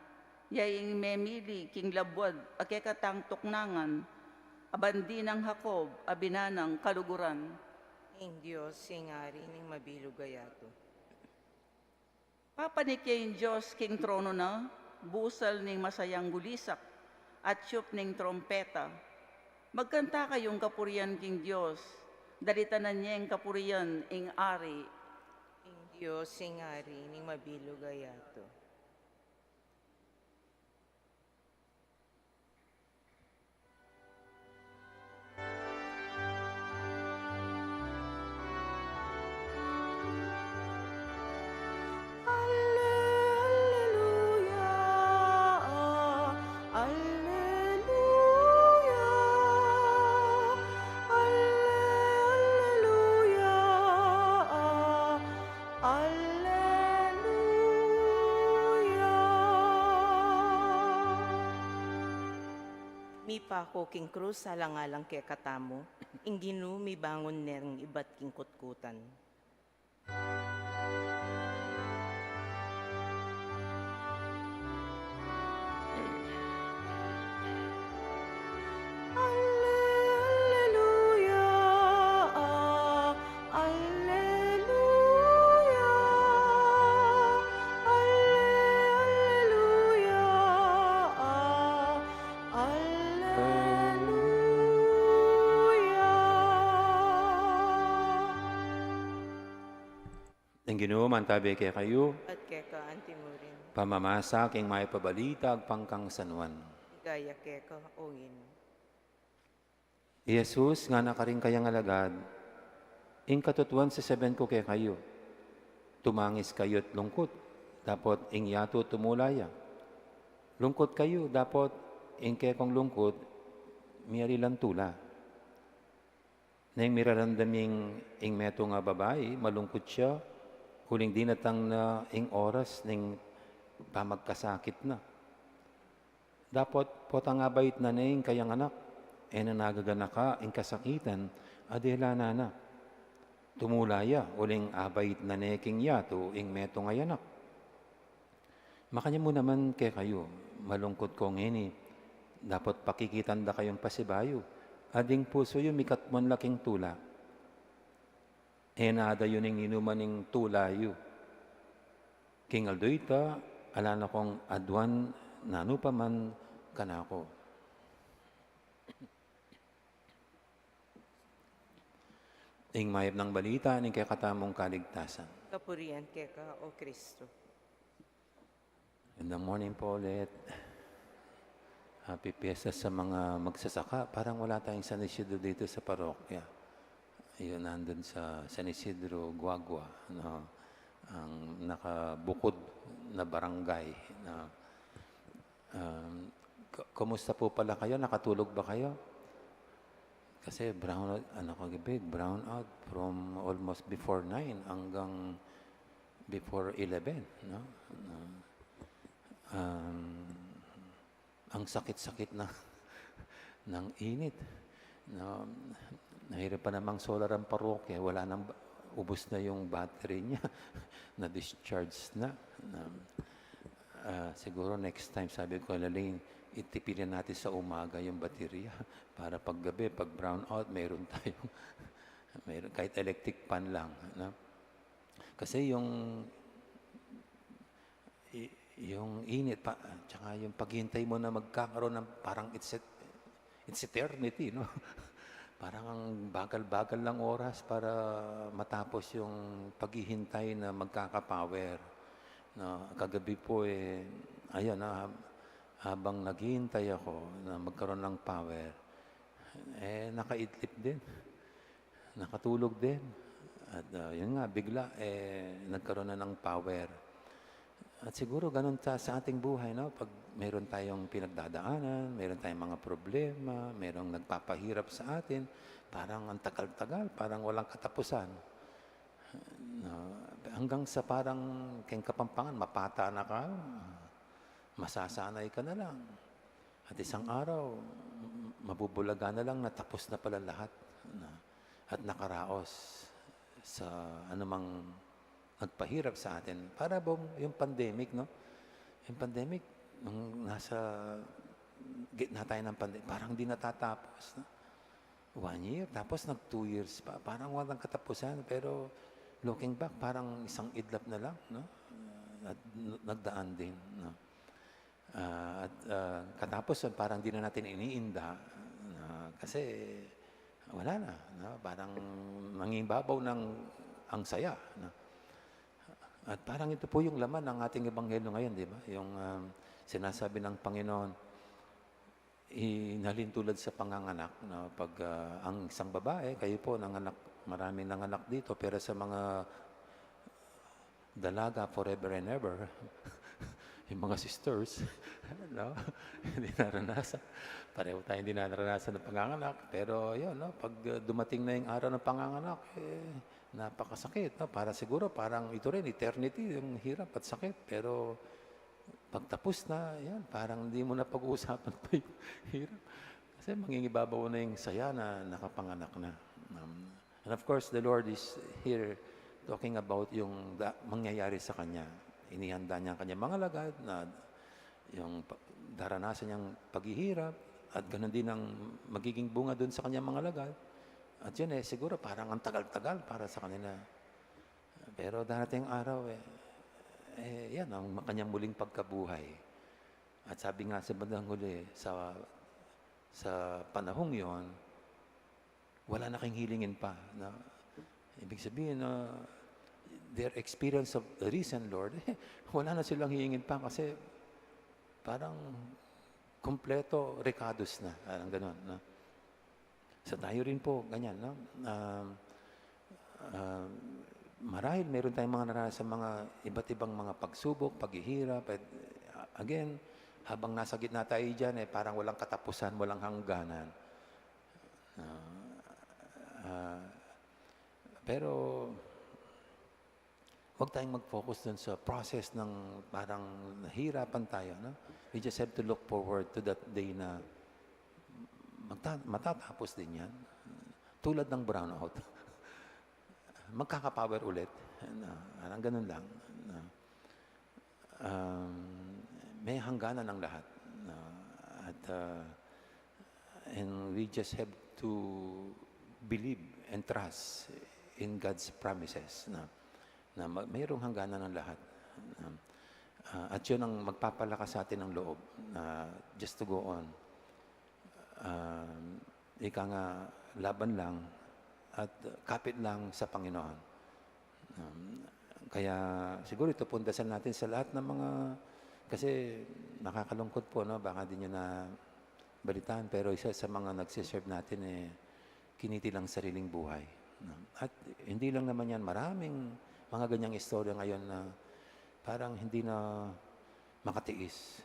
yaing memili king labwad a ke katang tuknangan, abandi ng Hakob, abinanang kaluguran. Ing Diyos, yung ari ning mabilog gayato. Papanik yung Diyos king trono na, busal ning masayang gulisak, at syup ning trompeta. Magkanta kayong kapurian king Diyos, dalitanan niya yung kapurian ing ari. Ing Diyos, yung ari ning mabilog gayato. Mi pa ko king krus alang-alang kay katamo, ing Ginoo mi bangon nerng ibat king kutkutan. Ang Ginoo mantabi kay kayo, At kay ka anti mo rin, pamamasa king may pabalitag pangkang sanuan. igaya kay ka ongin. Jesus nga nakaring kayang alagad, ing katutuan sa 7 ko kay kayo. Tumangis kayo't lungkot, dapat ing yato tumulaya. Lungkot kayo, dapat ing kay kong lungkot, miyari lang tula. Nang miraramdaming ing meto nga babae, malungkot siya, huling dinatang na ing oras ning pamagkasakit na. Dapat potangabait na ning kayang anak, nanagagana ka ing kasakitan, adela na. Tumulaya, uling abait na neking yato ing meto nga yanak. Makanya mo naman kay kayo, malungkot ko ngini, dapat pakikitanda kayong pasibayo, ading puso yung mikatmon laking tula. Nada yun yung inuman ng tulayo. King Aldoita, alala kong adwan nano pa man kanako. Ing mayab ng balita ng kay katamong kaligtasan. Kapurian kay ka, O Kristo. In the morning po ulit. Happy Fiesta sa mga magsasaka. Parang wala tayong San Isidro dito sa parokya. Ayun, nandun sa San Isidro, Guagua. No? Ang nakabukod na barangay. No? Kumusta po pala kayo? Nakatulog ba kayo? Kasi brown out, ano kagabi, brown out from almost before 9 hanggang before 11, no? Um, ang sakit-sakit na ng init. No, nahirap pa namang solar ang parokya, wala nang ubos na yung battery niya, na-discharge na. Siguro next time, sabi ko, Laling, itipilin natin sa umaga yung baterya para paggabi, pag brown out, meron tayong, meron, kahit electric pan lang. No? Kasi yung init pa, tsaka yung paghintay mo na magkakaroon ng parang it's eternity, no? Parang ang bagal-bagal lang oras para matapos yung paghihintay na magkakapower. No, kagabi po ayun na, habang naghihintay ako na magkaroon ng power, nakaidlip din, nakatulog din. At yun nga, bigla, nagkaroon na ng power. At siguro ganun sa ating buhay, no? Pag meron tayong pinagdadaanan, meron tayong mga problema, merong nagpapahirap sa atin, parang ang tagal-tagal, parang walang katapusan. No? Hanggang sa parang kayong kapampangan, mapata na ka, masasanay ka na lang. At isang araw, mabubulaga na lang, natapos na pala lahat. No? At nakaraos sa anumang nagpahirap sa atin. Para bang yung pandemic, no? Yung pandemic, nung nasa gitna tayo ng pandemic, parang di natatapos. No? 1 year, tapos 2 years pa. Parang walang katapusan, pero looking back, parang isang idlap na lang, no? At nagdaan din, no? Katapos, parang di na natin iniinda, kasi wala na, no? Parang nangibabaw ng ang saya, no? At parang ito po yung laman ng ating ebanghelyo ngayon, di ba? Yung sinasabi ng Panginoon, inhalin tulad sa panganganak. No? Pag ang isang babae, kayo po, nanganak, maraming nanganak dito, pero sa mga dalaga forever and ever, yung mga sisters, no? Hindi naranasan. Pareho tayo hindi naranasan ng panganganak. Pero yun, no? Pag dumating na yung araw ng panganganak, napakasakit. No? Para siguro, parang ito rin, eternity, yung hirap at sakit. Pero pagtapos na, yan, parang hindi mo na pag-uusapan pa yung hirap. Kasi mangingibabaw na yung saya na nakapanganak na. And of course, the Lord is here talking about yung mangyayari sa Kanya. Inihanda niya ang Kanyang mga lagad na yung daranasan niyang paghihirap at ganoon din ang magiging bunga doon sa Kanyang mga lagad. At yun siguro parang ang tagal-tagal para sa kanila. Pero darating araw yan ang kanyang muling pagkabuhay. At sabi nga sa bandang huli, sa panahong yon, wala na kayong hilingin pa. No? Ibig sabihin, their experience of the risen Lord, wala na silang hihingin pa kasi parang kompleto, recados na. Parang gano'n. No? Sa tayo rin po, ganyan, no? Marahil meron tayong mga naranasan mga iba't ibang mga pagsubok, paghihirap. Again, habang nasa gitna tayo dyan, parang walang katapusan, walang hangganan. Pero, huwag tayong mag-focus dun sa process ng parang nahihirapan tayo. No? We just have to look forward to that day na matatapos din yan. Tulad ng brownout. Magkakapower ulit. Parang ganun lang. May hangganan ng lahat. And we just have to believe and trust in God's promises na mayroong hangganan ng lahat. At yun ang magpapalakas sa atin ng loob just to go on. Ika nga, laban lang at kapit lang sa Panginoon. Kaya siguro ito pundasan natin sa lahat ng mga, kasi nakakalungkot po, no? Baka di nyo na balitaan, pero isa sa mga nagsiserve natin kiniti lang sariling buhay. No? At hindi lang naman yan, maraming mga ganyang istorya ngayon na parang hindi na makatiis.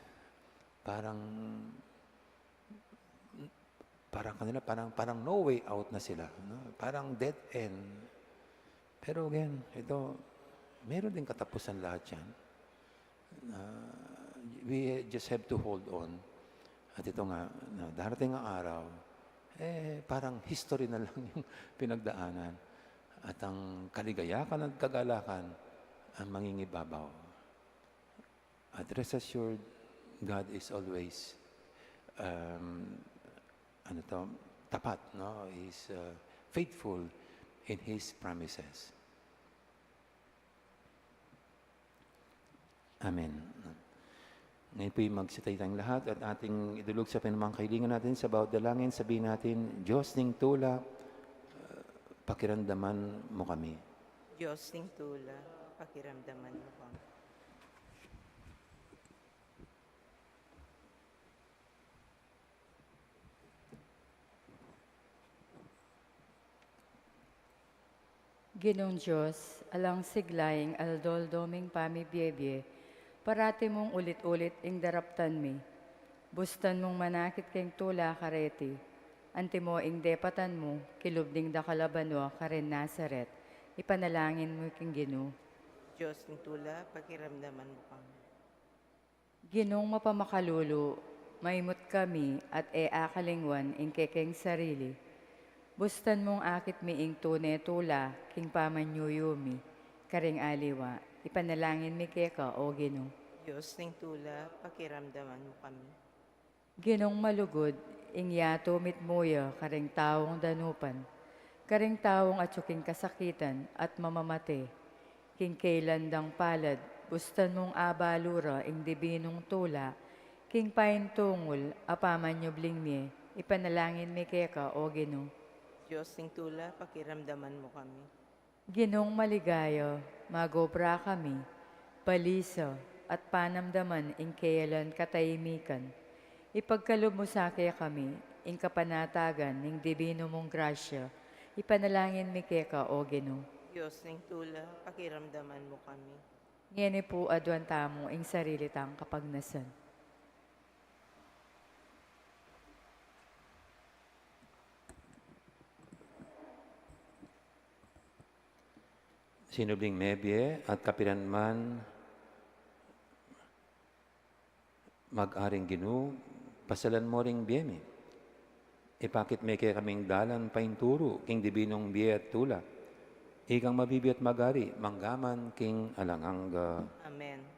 Parang parang kanila, parang no way out na sila. No? Parang dead end. Pero again, ito, meron din katapusan lahat yan. We just have to hold on. At ito nga, darating ang araw, parang history na lang yung pinagdaanan. At ang kaligayakan at kagalakan ang mangingibabaw. At rest assured, God is always tapat, no? Is faithful in His promises. Amen. Ngayon po'y magsitay tayong lahat at ating idulog sa pinamangkailingan natin sa bawat dalangin. Sabihin natin, Diyos ning tula, pakiramdaman mo kami. Diyos ning tula, pakiramdaman mo kami. Ginong Diyos, alang siglaing aldol doming pamibiyebye, parati mong ulit-ulit ing daraptan mi. Bustan mong manakit keng tula kareti, anti mo ing depatan mo, kilubding da kalabanwa karen Nazaret, ipanalangin mo king Ginoo. Diyos ning tula, pakiramdaman mo kami. Ginong mapamakalulu, maimot kami at akalingwan ing kekeng sarili. Bustan mong akit miing tune tula, king pamanyuyumi, karing aliwa, ipanalangin mi keka o Ginoo. Diyos ning tula, pakiramdaman mo kami. Ginong malugod, ing yato mitmuya, karing tawong danupan, karing tawong atsuking kasakitan at mamamate, king kailandang palad, bustan mong abalura, ing dibinong tula, king paintungol, apamanyubling mi, ipanalangin mi keka o Ginoo. Diyos ning tula, pakiramdaman mo kami. Ginong maligaya, magobra kami, palisa at panamdaman ing kailan katahimikan. Ipagkalob mo sa kaya kami, ing kapanatagan ning dibino mong grasya, ipanalangin mi keka o Ginoo. Diyos ning tula, pakiramdaman mo kami. Ngeni po adwan tamo ing sarili tang kapagnasan. Sinubling mebye at kapiranman, mag-aring Ginoo, pasalan mo ring biyemi. Ipakit me kaya kaming dalan painturo, king dibinong biye at tula. Ikang mabibi at magari, manggaman king alangangga. Amen.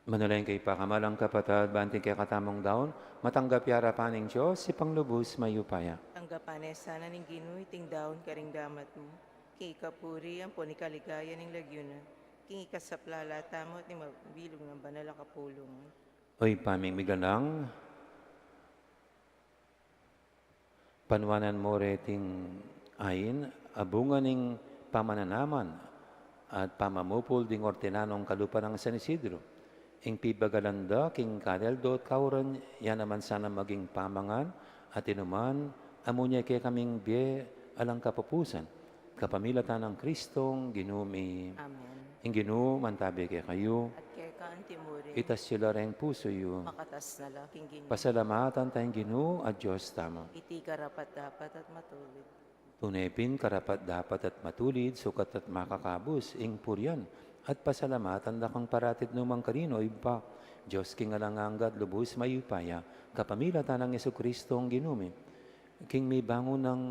Manalayin kay pakamalang kapatad, banting kay katamong daon, matanggap yara paning Diyos, si Panglubos mayupaya. Tanggapanes sana ning Ginoo, iting daon karing damat mo. Kay kapuri, ang po ni kaligaya ning lagyuna. Kingi ka sa plalata mo at ni mabilog ng banal ang kapulungan. Oy paming miganang, panwanan mo reting ayin, abungan ning pamananaman at pamamupol ding ortinanong kalupa ng San Isidro. Ing pibagalanda, king kareldo at kauran, yan naman sana maging pamangan at inuman, amunya kaya kaming biye alang kapupusan. Kapamilatan ng Kristong ginumi. Amen. Ing ginu, mantabi kaya kayo, At kaya ka ang timuri, itas sila ring puso yu. makatas na laking ginoo. Pasalamatan tayong ginu at Diyos tama. Iti karapat dapat at matulid. Tunepin karapat dapat at matulid, sukat at makakabus, ing puryan. At pasalamatan da kang paratid numang karino, iba. Diyos king alanganggat lubos mayupaya, kapamilatan ng Yesu Kristong ginumi. King may bangon ng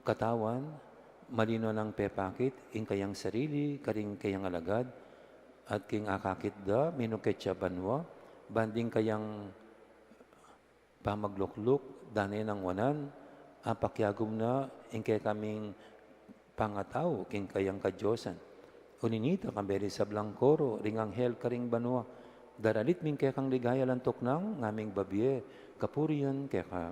katawan, malino ng pepakit, ing kayang sarili, karing kayang alagad, at king akakit da, minukit siya banwa, banding kayang pamaglukluk, danay ng wanan, apakyagom na, ing kaya kaming pangataw, king kayang kadyosan. Uninita kamberi sa blangkoro, ring anghel karing banwa, daralit ming kaya kang ligaya lantok nang, ngaming babye, kapuriyan kaya ka.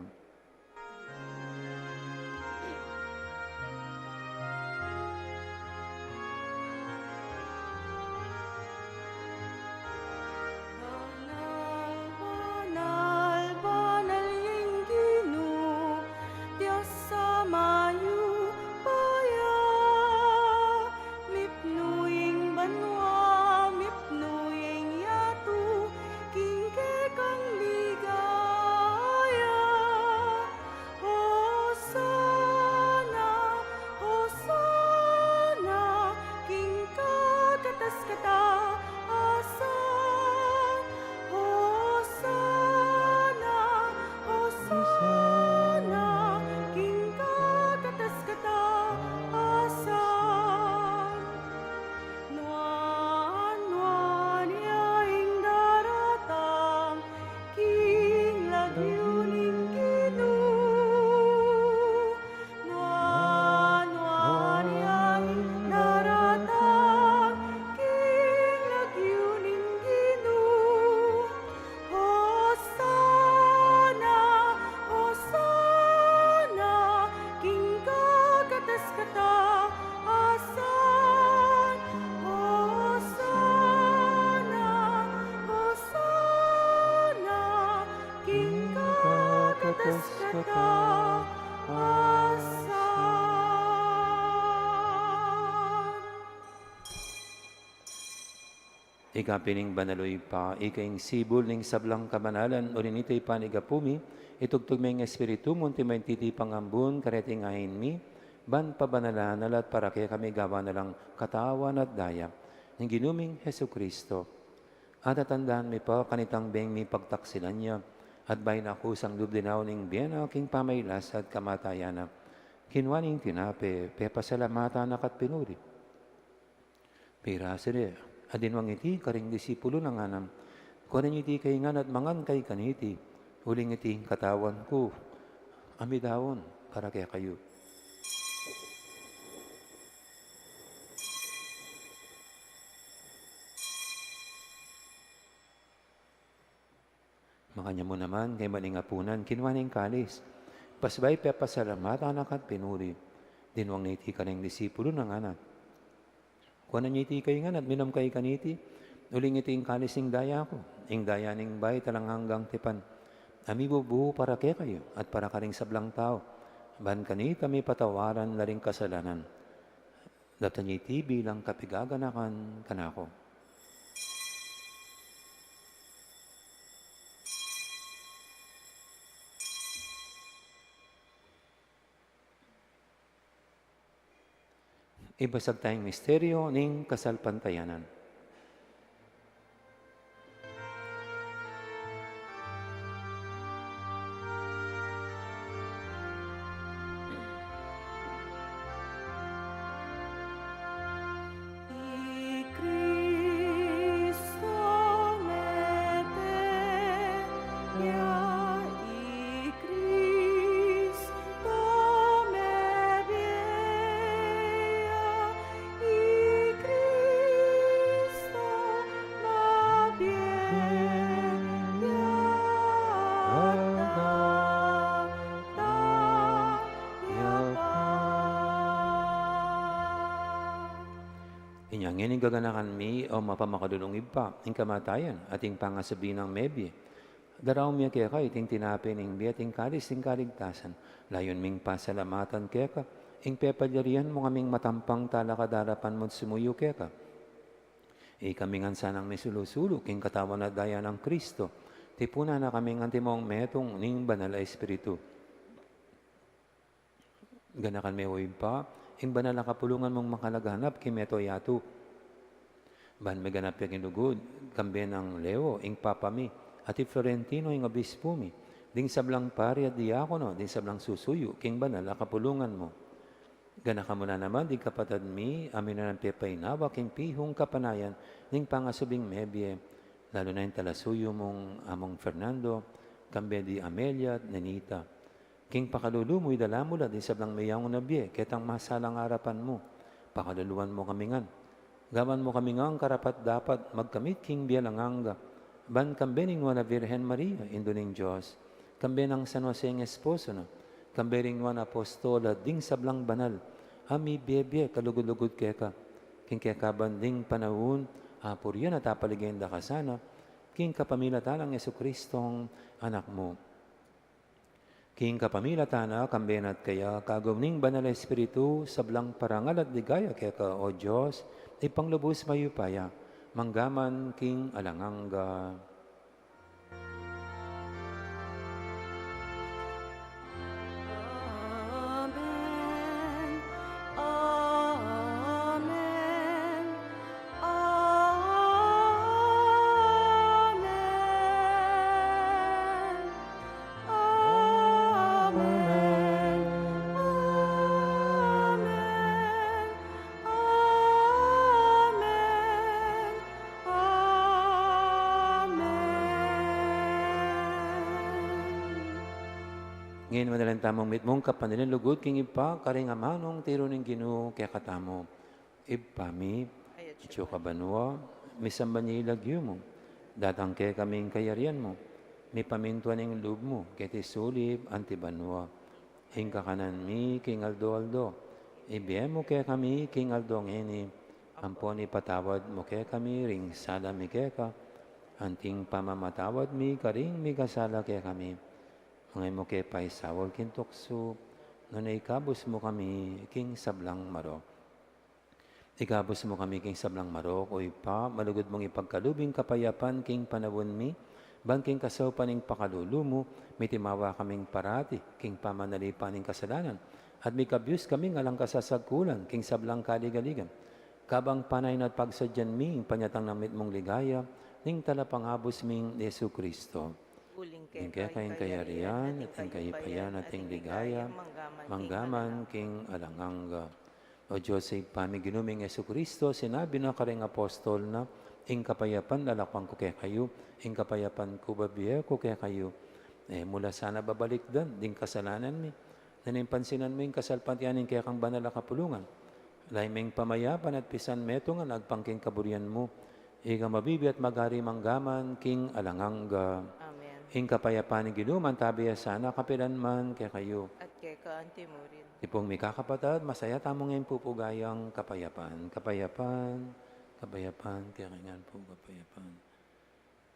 Banal, banal, banal yung Ginoo, Diyos sa mayu paya. Mipnuing banwa, mipnuing yatu, kingke kang ligaya. Hosana, Hosana, kingka katas kata asan. Hosana, Hosana, kingka katas kata asan. Nuan, nuan, yaing daratang, king lagyuning Ginoo. Nuan, nuan, yaing daratang, king lagyuning Ginoo. Hosana, Hosana, king kagatas kata asan. Hosana, Hosana, king kagatas kata asan. Ikapining banaloy pa, ikaing sibol ning sablang kabanalan, ulinitay pa ni Gapumi, itugtog may espiritu, munti may titi pangambun, kareting ahin mi, ban pabanalan alat para kaya kami gawa na lang katawan at daya, ng ginuming Heso Kristo. At atandaan mi pa, kanitang beng mi pagtaksilan niya, at bay na kusang lubdinaw ning biyana, king pamaylas at kamatayana. Kinwaning tinape, pepasalamatan akat pinuri. Pirasire, adinwang iti karing disipulo ng anam. Kunin iti kay ngan at mangan kay kaniti. Uling iti katawan ko. Amidawon para kaya kayo. Makanya mo naman kay maningapunan kinwaning kalis. Pasbay pepasalamatan akat pinuri. Dinwang iti karing disipulo ng anam. Kunan niya iti kay nga at minam kay kaniti, uling iti ing kalising daya ko, ing daya ning bay talang hanggang tipan. Ami bubuho para kay kayo at para karing sablang tao. Ban kanita may patawaran laring kasalanan. Datan niya iti bilang kapigaganakan kanako. Ibasag tayong misteryo ning kasalpantayanan. I Cristo meteria, I Cristo me vieja, I Cristo Inyang ining gaganakan mi o mapamakadulong pa, ing kamatayan, ating pangasabi ng mebi. Daraw miya kaya iting tinapin ing biyating kalis ing kaligtasan. Layon ming pasalamatan kaya ka, ing pepalyarihan mo kaming matampang talakadarapan mo't sumuyo kaya ka. Kamingan sanang may sulusulok, ing katawan na daya ng Kristo. Tipuna na kaming antimong metong ning banal na espiritu. Ganakan may uwib pa, ing banal na kapulungan mong makalaghanap, kimeto yato. Ban may ganap yung inugod, kambi ng Leo, ing papami, ati Florentino, ing obispo mi, ding sablang pari at diakono, ding sablang susuyo, king banal na kapulungan mo. Ganaka mo na naman, di kapatad mi, amin na ng pepainawa, king pihong kapanayan, ning pangasubing mebye, lalo na yung talasuyo mong among Fernando, kambi di Amelia at Nenita. King pakalulumoy dalamula, di sablang mayang nabye, ketang masalang harapan mo, pakaluluan mo kami ngan. Gawan mo kami nga ang karapat dapat magkamit king bialanganga. Ban kambe ning wana Virgen Maria, indo ning Diyos. Kambe ng San Jose ng Esposo na. Kambe ring wana apostola, ding sablang banal. Ami bebe, kalugod-lugod keka. King keka banding panahon, apuryan at apaligenda ka sana. King kapamilatan ng Yesu Kristong anak mo. King kapamilatan na kambenat kaya kagawning banal na espiritu sablang parangal at ligaya kaya ka o Diyos ipanglubos mayupaya manggaman king alanganga. Amen. Amen. Amen. Amen. Ngayon madalang tamang mitmong kapanilan lugod king ipa karing amanong tiro ng Ginoo kaya katamo. Ipami, Icho kabanwa, misamba niya ilagyo mo. Datang kaya kaming kayarian mo. May pamintuan ng loob mo, kaya tisulib antibanwa. Ing kakanan mi, king aldo-aldo. Ibiyem mo kaya kami, king aldo ngeni. Ampon ipatawad mo kaya kami, ring sala mi kaya ka. Anting pamamatawad mi, karing mi kasala kaya kami. Mga mo kaya paisawal kintokso, nung ikabos mo kami, king sablang marok. Ikabos mo kami, king sablang marok, o ipa, malugod mong ipagkalubing kapayapan, king panawon mi, ban king kasaw paning pakalulu mo, may timawa kaming parati, king pamanalipan ng kasalanan, at may kabyus kaming alang kasasagkulan, king sablang kaligaligan. Kabang panay na pagsadyan mi, panyatang namit mong ligaya, ning talapangabos ming Yesu Kristo. Ing kaya kayong kayarian, at ing kahipayan, at ing ligaya, manggaman king alanganga. O Diyos ay pamiginuming Yesu Kristo, sinabi na karing apostol na, ing kapayapan lalakwan ko kaya kayo, ing kapayapan ko babiye ko kaya kayo. Mula sana babalik dan, ding kasalanan mi. Nanimpansinan mo yung kasalpatianin kaya kang banal na kapulungan. Laiming pamayapan at pisan meto nga nagpangking kaburian mo. Ika mabibi at magari manggaman king alanganga. Ing kapayapan ng ginuman, tabi sana kapilan man kaya kayo. At kaya ka antimurin. Tipong may kakapatad, masaya tamong ngayon pupugayang kapayapan. Kapayapan, kapayapan, kaya ngayon po kapayapan.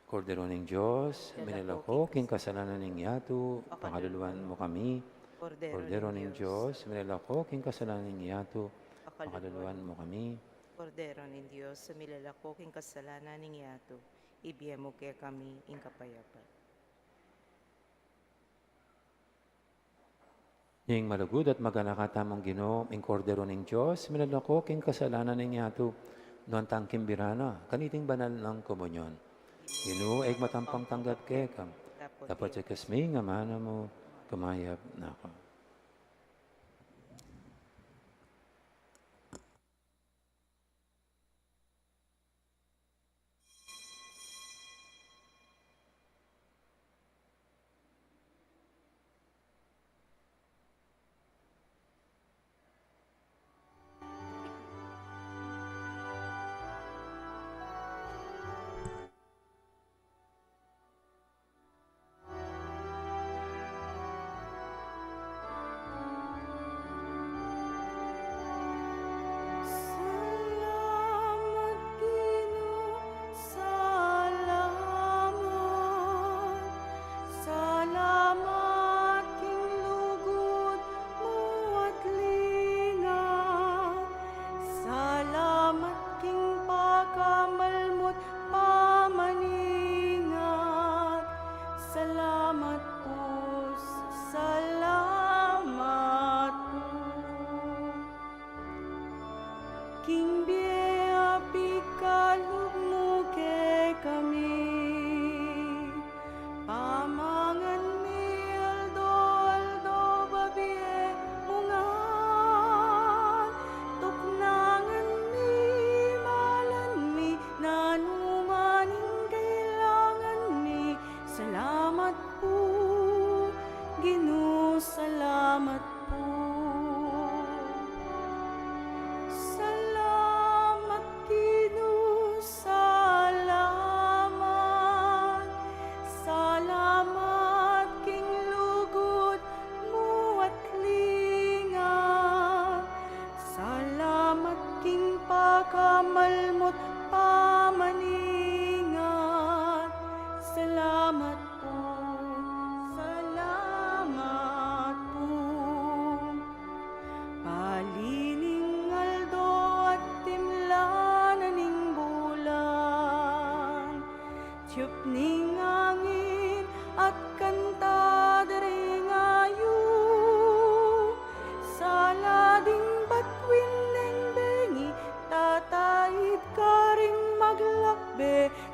Kordero ng Diyos, minalako, king kasalanan ng yato, pakaluluan mo kami. Kordero ng Diyos, minalako, king kasalanan ng yato, pakaluluan mo kami. Kordero ng Diyos, sa milalako king kasalanan ng yato, ibiyem mo kaya kami ing kapayapan. Ning malugod at maganakatamong Ginoo, ing kordero ng Diyos, minalako, king kasalanan ng yato, noon tangking birana, kaniting banal ng komunyon. Ginoo, ay matampang tanggap kekam. Dapat sa kasming nga mana mo, kumayap na ako.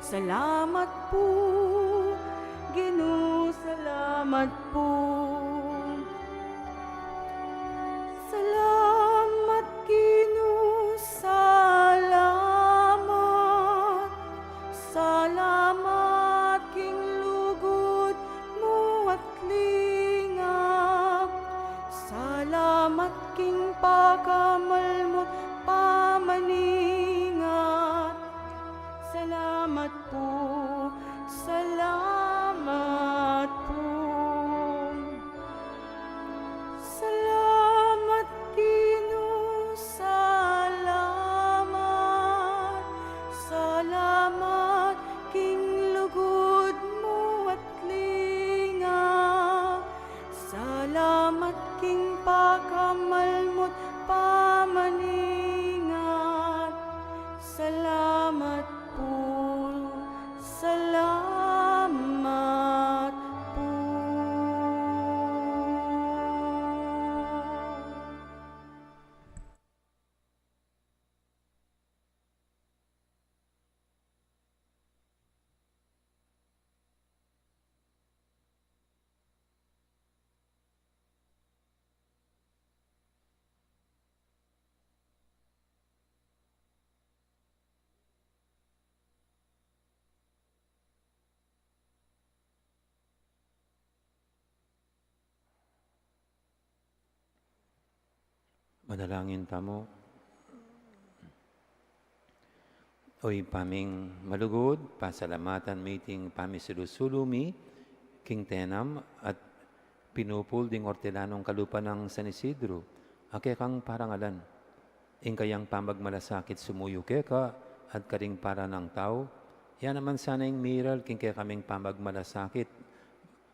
Salamat po, Ginoo, salamat po. Salamat, Ginoo, salamat. Salamat, king lugod mo at lingap. Salamat, king pakamalmot pamaningat. Salamat po, salamat po. Salamat, Ginoo, salamat. Salamat, king lugod mo at lingap. Salamat, king pakamalmot pamaningat. Salamat po, salamat po. Manalangin tamo. Oy paming malugod, pasalamatan meeting pamisilusulumi, King Tenam at pinupul ding ortelanong kalupa ng San Isidro. Ake kang parangalan. Ing kayang pamagmalasakit sumuyo keka at karing para ng tao. Yan naman sana yung miral king kaya kaming pamagmalasakit.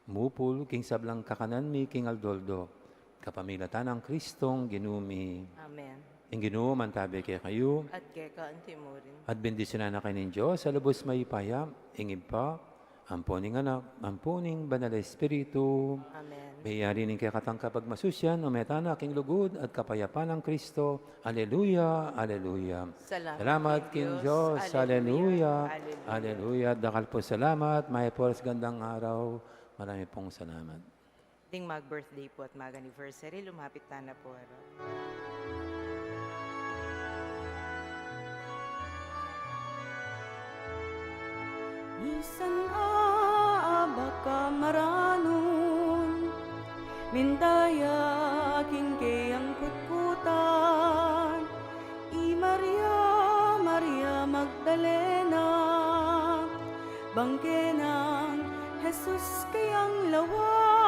Mupul king sablang kakanan mi king Aldoldo. Kapamilatan ng Kristong ginumi. Amen. Ing Ginoo mantabi kaya kayo. At keka antimurin. At bendisyonan na kayo ng Diyos sa lubos may payam. Ingin pa, amponing anak, amponing banal na Espiritu. Amen. Bayari ning kaya katang kapag masusyan, umetana king lugod at kapayapan ng Kristo. Aleluya, aleluya. Salamat King Diyos. Aleluya, aleluya. Dakal po salamat. May poras gandang araw. Marami pong salamat. Ding mag-birthday po at mag-anniversary, lumapit na po. Minsan baka maranon, mindaya kingkayang kutkutan, I Maria, Maria Magdalena, bangke ng Jesus kayang lawa.